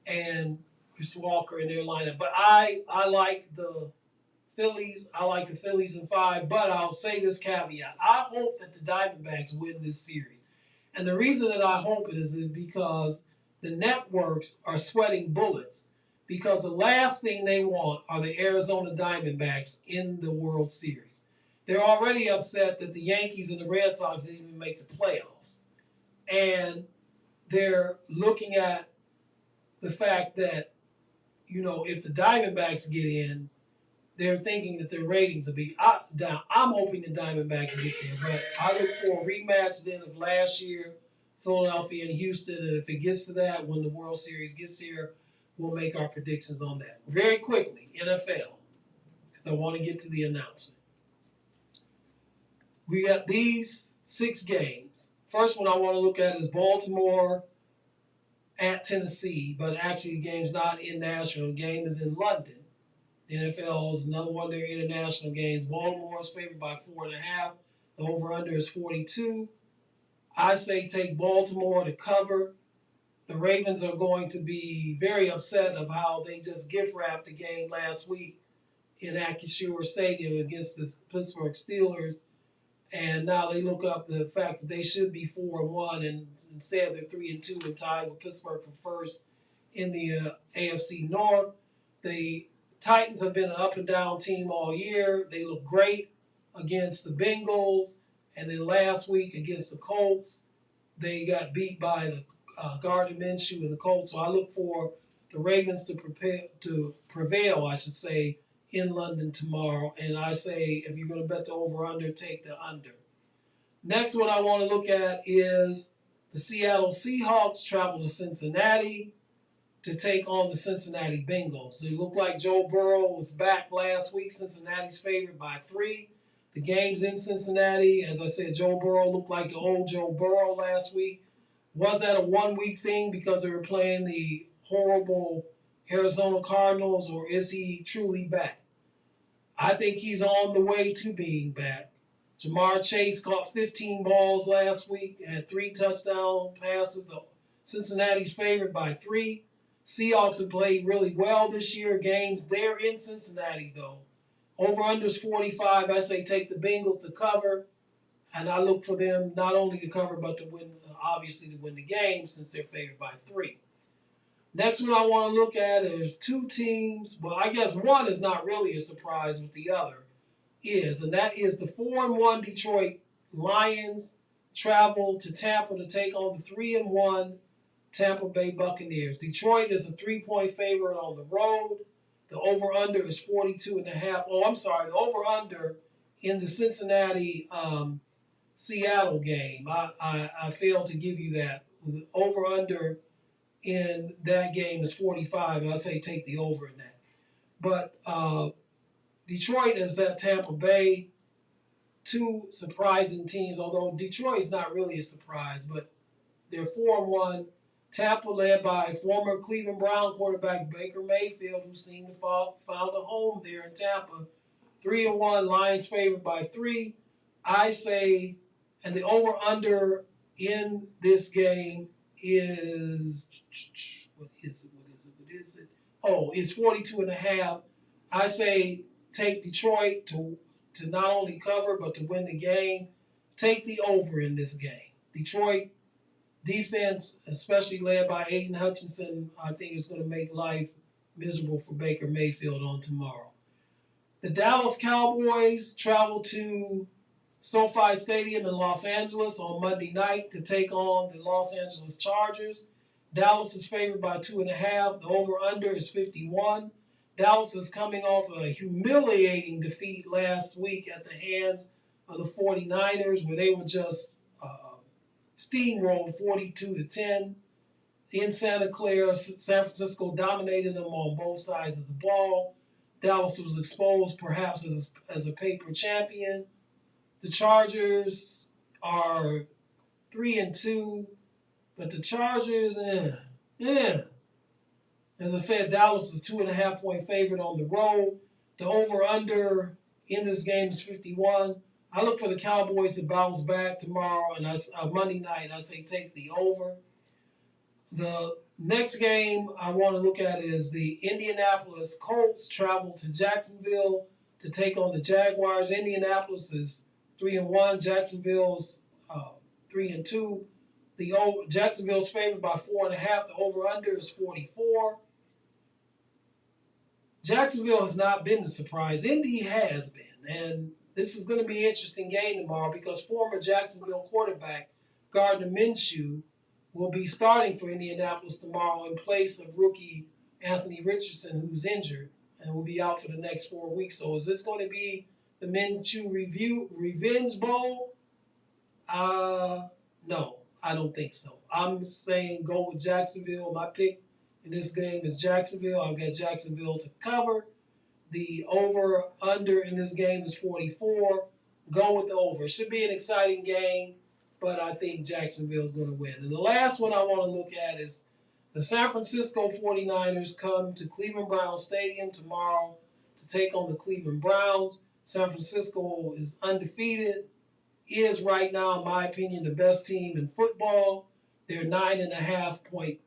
and Chris Walker in their lineup. But I like the Phillies. I like the Phillies in 5. But I'll say this caveat. I hope that the Diamondbacks win this series. And the reason that I hope it is because the networks are sweating bullets because the last thing they want are the Arizona Diamondbacks in the World Series. They're already upset that the Yankees and the Red Sox didn't even make the playoffs. And they're looking at the fact that, if the Diamondbacks get in, they're thinking that their ratings will be down. I'm hoping the Diamondbacks get there, but I look for a rematch then of last year, Philadelphia and Houston, and if it gets to that, when the World Series gets here, we'll make our predictions on that. Very quickly, NFL, because I want to get to the announcement. We got these 6 games. First one I want to look at is Baltimore at Tennessee, but actually the game's not in Nashville. The game is in London. The NFL is another one of their international games. Baltimore is favored by 4.5. The over-under is 42. I say take Baltimore to cover. The Ravens are going to be very upset of how they just gift-wrapped the game last week in Acrisure Stadium against the Pittsburgh Steelers. And now they look up the fact that they should be 4-1, and instead they're 3-2 and tied with Pittsburgh for first in the AFC North. The Titans have been an up-and-down team all year. They look great against the Bengals. And then last week against the Colts, they got beat by the Gardner Minshew and the Colts. So I look for the Ravens to prevail, I should say, in London tomorrow. And I say if you're going to bet the over-under, take the under. Next one I want to look at is the Seattle Seahawks travel to Cincinnati to take on the Cincinnati Bengals. It looked like Joe Burrow was back last week. Cincinnati's favored by 3. The game's in Cincinnati. As I said, Joe Burrow looked like the old Joe Burrow last week. Was that a one-week thing because they were playing the horrible Arizona Cardinals, or is he truly back? I think he's on the way to being back. Jamar Chase caught 15 balls last week, had 3 touchdown passes. Cincinnati's favored by 3. Seahawks have played really well this year. Games, they're in Cincinnati, though. Over-under is 45. I say take the Bengals to cover. And I look for them not only to cover, but to win, obviously to win the game since they're favored by 3. Next one I want to look at is 2 teams. Well, I guess one is not really a surprise with the other is, and that is the 4-1 Detroit Lions travel to Tampa to take on the 3-1 Tampa Bay Buccaneers. Detroit is a 3-point favorite on the road. The over-under is 42.5. Oh, I'm sorry. The over-under in the Cincinnati Seattle game. I failed to give you that. The over-under in that game is 45. And I say take the over in that. But Detroit is at Tampa Bay. 2 surprising teams, although Detroit is not really a surprise, but they're 4-1. Tampa led by former Cleveland Brown quarterback Baker Mayfield, who seemed to found a home there in Tampa. 3-1, Lions favored by 3. I say, and the over-under in this game is, what is it? Oh, it's 42.5. I say take Detroit to not only cover, but to win the game. Take the over in this game. Detroit defense, especially led by Aiden Hutchinson, I think is going to make life miserable for Baker Mayfield on tomorrow. The Dallas Cowboys travel to SoFi Stadium in Los Angeles on Monday night to take on the Los Angeles Chargers. Dallas is favored by 2.5. The over-under is 51. Dallas is coming off a humiliating defeat last week at the hands of the 49ers, where they were just steamrolled 42-10 in Santa Clara. San Francisco dominated them on both sides of the ball. Dallas was exposed perhaps as a paper champion. The Chargers are 3-2, but the Chargers, As I said, Dallas is 2.5-point favorite on the road. The over-under in this game is 51. I look for the Cowboys to bounce back tomorrow and Monday night. I say take the over. The next game I want to look at is the Indianapolis Colts travel to Jacksonville to take on the Jaguars. Indianapolis is 3-1. Jacksonville's 3-2. Jacksonville's favored by 4.5. The over/under is 44. Jacksonville has not been the surprise. Indy has been. And this is going to be an interesting game tomorrow because former Jacksonville quarterback Gardner Minshew will be starting for Indianapolis tomorrow in place of rookie Anthony Richardson, who's injured and will be out for the next 4 weeks. So is this going to be the Minshew Revenge Bowl? No, I don't think so. I'm saying go with Jacksonville. My pick in this game is Jacksonville. I've got Jacksonville to cover. The over-under in this game is 44. Go with the over. It should be an exciting game, but I think Jacksonville's going to win. And the last one I want to look at is the San Francisco 49ers come to Cleveland Browns Stadium tomorrow to take on the Cleveland Browns. San Francisco is undefeated, is right now, in my opinion, the best team in football. They're 9.5-point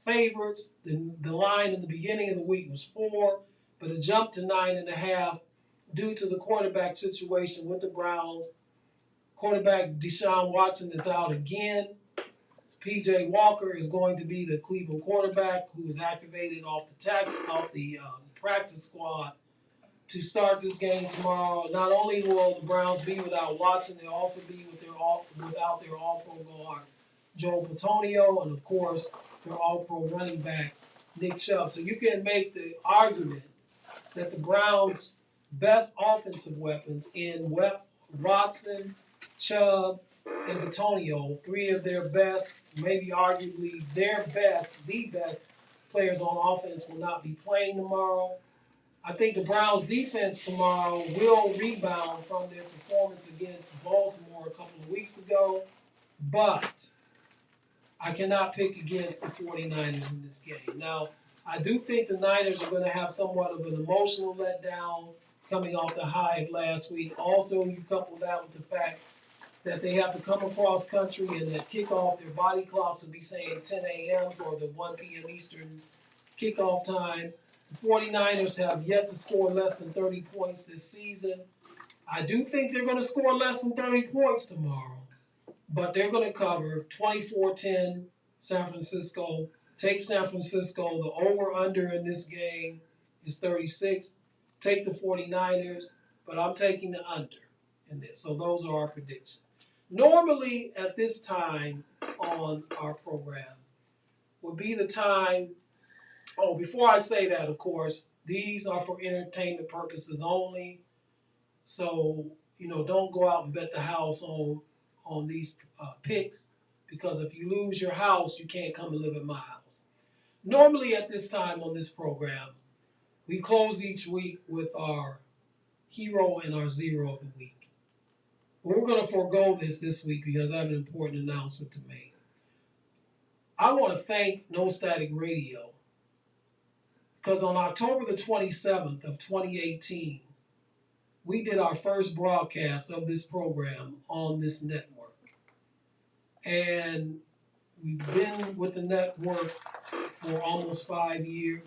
favorites. The line in the beginning of the week was 4, but it jumped to 9.5 due to the quarterback situation with the Browns. Quarterback Deshaun Watson is out again. P.J. Walker is going to be the Cleveland quarterback who is activated off the practice squad to start this game tomorrow. Not only will the Browns be without Watson, they'll also be without their All-Pro guard Joe Patonio, and of course their All-Pro running back Nick Chubb. So you can make the argument that the Browns' best offensive weapons in Watson, Chubb, and Patonio, 3 of their best, maybe arguably the best players on offense will not be playing tomorrow. I think the Browns' defense tomorrow will rebound from their performance against Baltimore a couple of weeks ago, but I cannot pick against the 49ers in this game. Now, I do think the Niners are going to have somewhat of an emotional letdown coming off the high of last week. Also, you couple that with the fact that they have to come across country and at kickoff, their body clocks will be saying 10 a.m. for the 1 p.m. Eastern kickoff time. The 49ers have yet to score less than 30 points this season. I do think they're going to score less than 30 points tomorrow, but they're going to cover 24-10 San Francisco. Take San Francisco. The over-under in this game is 36. Take the 49ers, but I'm taking the under in this. So those are our predictions. Normally, at this time on our program would be the time. Oh, before I say that, of course, these are for entertainment purposes only. So, don't go out and bet the house on these picks, because if you lose your house, you can't come and live at my house. Normally, at this time on this program, we close each week with our hero and our zero of the week. But we're going to forego this week because I have an important announcement to make. I want to thank No Static Radio because on October the 27th of 2018, we did our first broadcast of this program on this network. And we've been with the network for almost 5 years.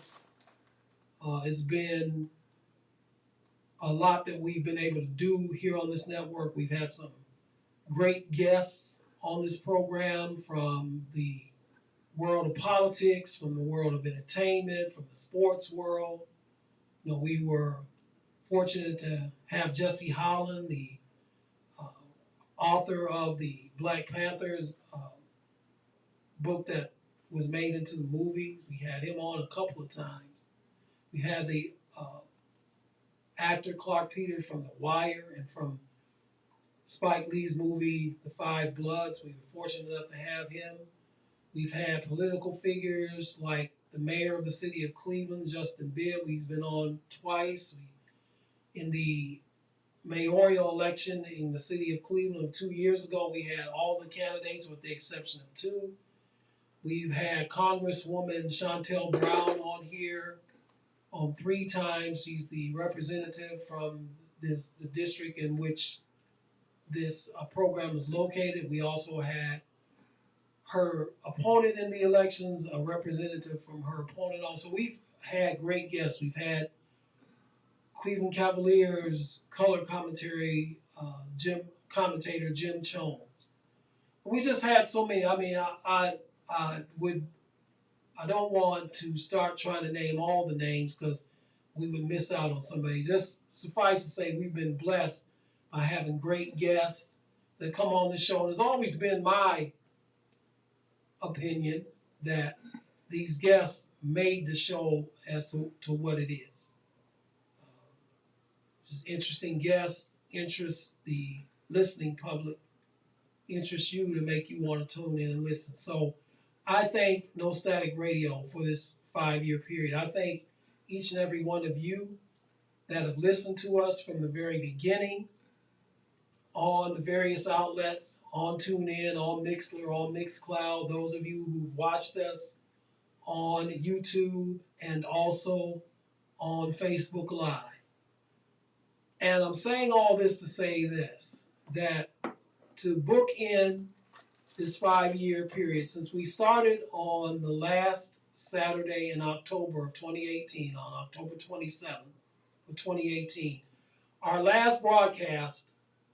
It's been a lot that we've been able to do here on this network. We've had some great guests on this program from the world of politics, from the world of entertainment, from the sports world. We were fortunate to have Jesse Holland, the author of the Black Panthers book that was made into the movie. We had him on a couple of times. We had the actor Clark Peters from The Wire and from Spike Lee's movie The Five Bloods. We were fortunate enough to have him. We've had political figures like the mayor of the city of Cleveland, Justin Bibb. He's been on twice. In the mayoral election in the city of Cleveland 2 years ago, we had all the candidates with the exception of 2. We've had Congresswoman Shontel Brown on here 3 times. She's the representative from the district in which this program is located. We also had her opponent in the elections, a representative from her opponent also. We've had great guests. We've had Cleveland Cavaliers color commentator Jim Jones. We just had so many. I mean, I don't want to start trying to name all the names because we would miss out on somebody. Just suffice to say, we've been blessed by having great guests that come on the show. And it's always been my opinion that these guests made the show as to what it is. Just interesting guests, interest the listening public, interest you to make you want to tune in and listen. So I thank No Static Radio for this 5-year period. I thank each and every one of you that have listened to us from the very beginning on the various outlets, on TuneIn, on Mixler, on Mixcloud, those of you who watched us on YouTube and also on Facebook Live. And I'm saying all this to say this, that to book in this 5-year period, since we started on the last Saturday in October of 2018, on October 27th of 2018, our last broadcast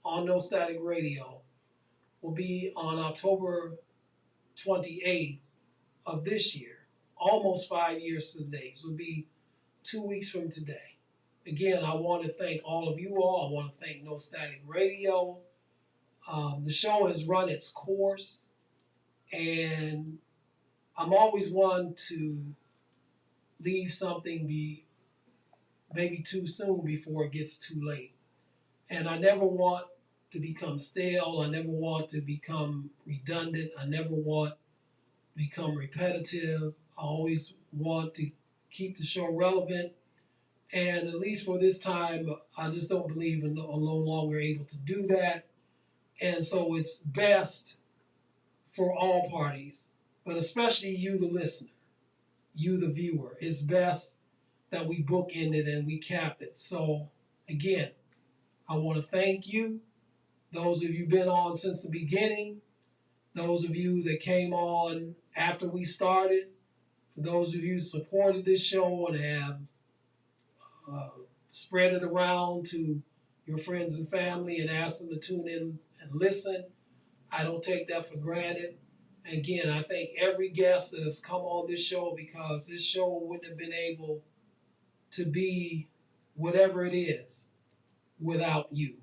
on No Static Radio will be on October 28th of this year, almost 5 years to the day. It will be 2 weeks from today. Again, I want to thank all of you all. I want to thank No Static Radio. The show has run its course, and I'm always one to leave something maybe too soon before it gets too late. And I never want to become stale. I never want to become redundant. I never want to become repetitive. I always want to keep the show relevant. And at least for this time, I just don't believe I'm no longer able to do that. And so it's best for all parties, but especially you, the listener, you, the viewer. It's best that we bookend it and we cap it. So again, I want to thank you, those of you who've been on since the beginning, those of you that came on after we started, for those of you who supported this show and have spread it around to your friends and family and ask them to tune in and listen. I don't take that for granted. Again, I thank every guest that has come on this show, because this show wouldn't have been able to be whatever it is without you.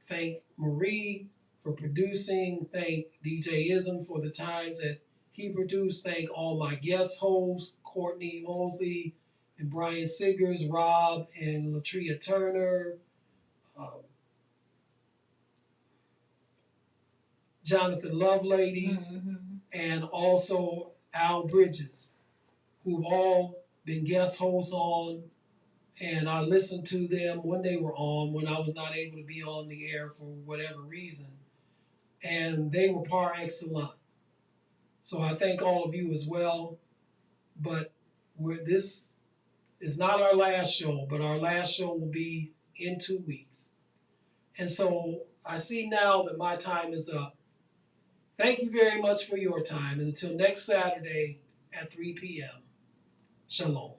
Thank Marie for producing. Thank DJ Ism for the times that he produced. Thank all my guest hosts, Courtney Mosley and Brian Siggers, Rob and Latria Turner, Jonathan Lovelady, and also Al Bridges, who've all been guest hosts on, and I listened to them when they were on, when I was not able to be on the air for whatever reason, and they were par excellence. So I thank all of you as well, but this is not our last show, but our last show will be in 2 weeks. And so I see now that my time is up. Thank you very much for your time. And until next Saturday at 3 p.m., shalom.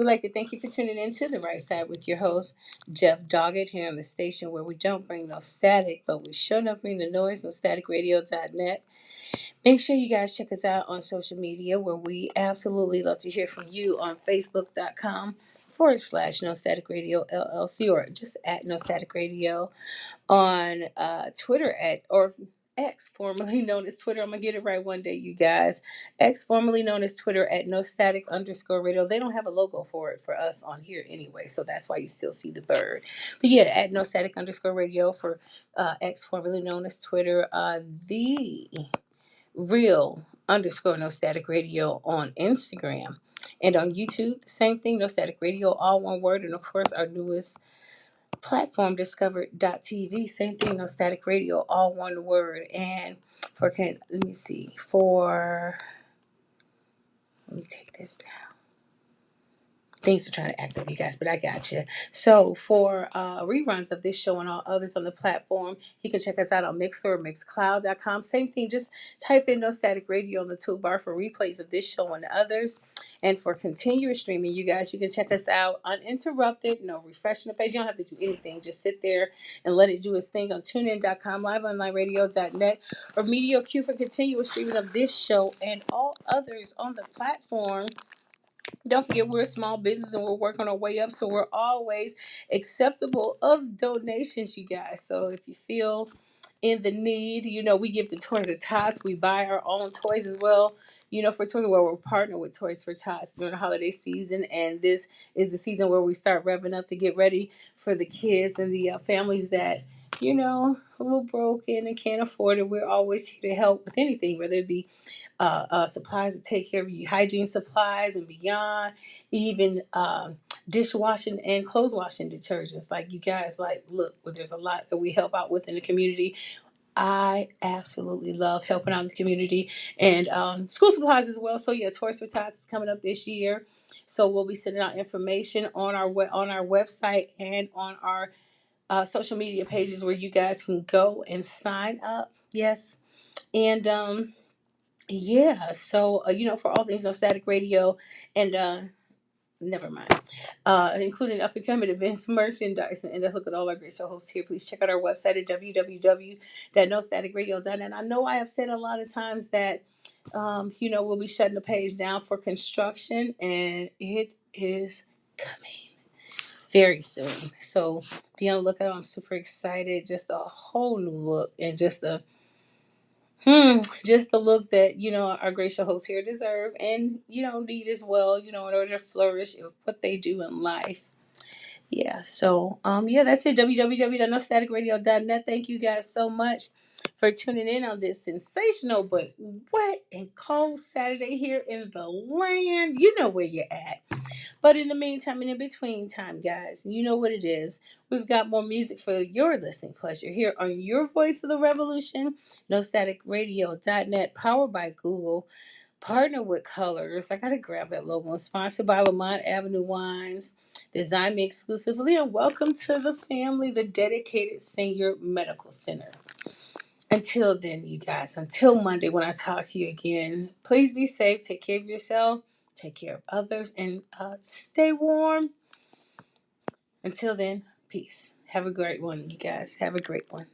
We'd like to thank you for tuning in to The Right Side with your host, Jeff Doggett, here on the station where we don't bring no static, but we sure don't bring the noise on staticradio.net. Make sure you guys check us out on social media where we absolutely love to hear from you on facebook.com/No Static Radio LLC or just at No Static Radio, on Twitter at or X, formerly known as Twitter. I'm gonna get it right one day, you guys. X, formerly known as Twitter, at No Static_Radio. They don't have a logo for it for us on here anyway, so that's why you still see the bird. But yeah, at No Static_Radio for X, formerly known as Twitter. The real underscore No Static Radio on Instagram. And on YouTube, the same thing, No Static Radio, all one word. And of course, our newest platform, discovered.tv, same thing, No Static Radio, all one word. And let me see, let me take this down. Things are trying to act up, you guys, but I got you. So for reruns of this show and all others on the platform, you can check us out on Mixer or Mixcloud.com. Same thing, just type in No Static Radio on the toolbar for replays of this show and others. And for continuous streaming, you guys, you can check us out uninterrupted, no refreshing the page. You don't have to do anything. Just sit there and let it do its thing on TuneIn.com, liveonlineradio.net, or Media Q for continuous streaming of this show and all others on the platform. Don't forget, we're a small business and we're working our way up, so we're always acceptable of donations, you guys. So if you feel in the need, we give the Toys for Tots. We buy our own toys as well. For toys, where we're partnered with Toys for Tots during the holiday season, and this is the season where we start revving up to get ready for the kids and the families that a little broken and can't afford it. We're always here to help with anything, whether it be supplies to take care of you, hygiene supplies and beyond, even dishwashing and clothes washing detergents. Like, you guys, look, there's a lot that we help out with in the community. I absolutely love helping out in the community, and school supplies as well. So yeah, Toys for Tots is coming up this year. So we'll be sending out information on our website and on our social media pages where you guys can go and sign up. Yes, and yeah, so for all things on Static Radio and never mind, including up and coming events, merchandise, and look at all our great show hosts here. Please check out our website at www.nostaticradio.net. I know I have said a lot of times that we'll be shutting the page down for construction, and it is coming very soon. So be on the lookout. I'm super excited. Just a whole new look and just the look that our great show hosts here deserve and need as well. In order to flourish in what they do in life. Yeah. So yeah, that's it. www.nostaticradio.net. Thank you guys so much for tuning in on this sensational but wet and cold Saturday here in the land. You know where you're at. But in the meantime and in between time, guys, you know what it is. We've got more music for your listening pleasure here on your Voice of the Revolution, NoStaticRadio.net, powered by Google, partner with Colors. I got to grab that logo. And sponsored by Lamont Avenue Wines. Designed me exclusively, and welcome to the family, the Dedicated Senior Medical Center. Until then, you guys, until Monday when I talk to you again, please be safe, take care of yourself, take care of others, and stay warm. Until then, peace. Have a great one, you guys. Have a great one.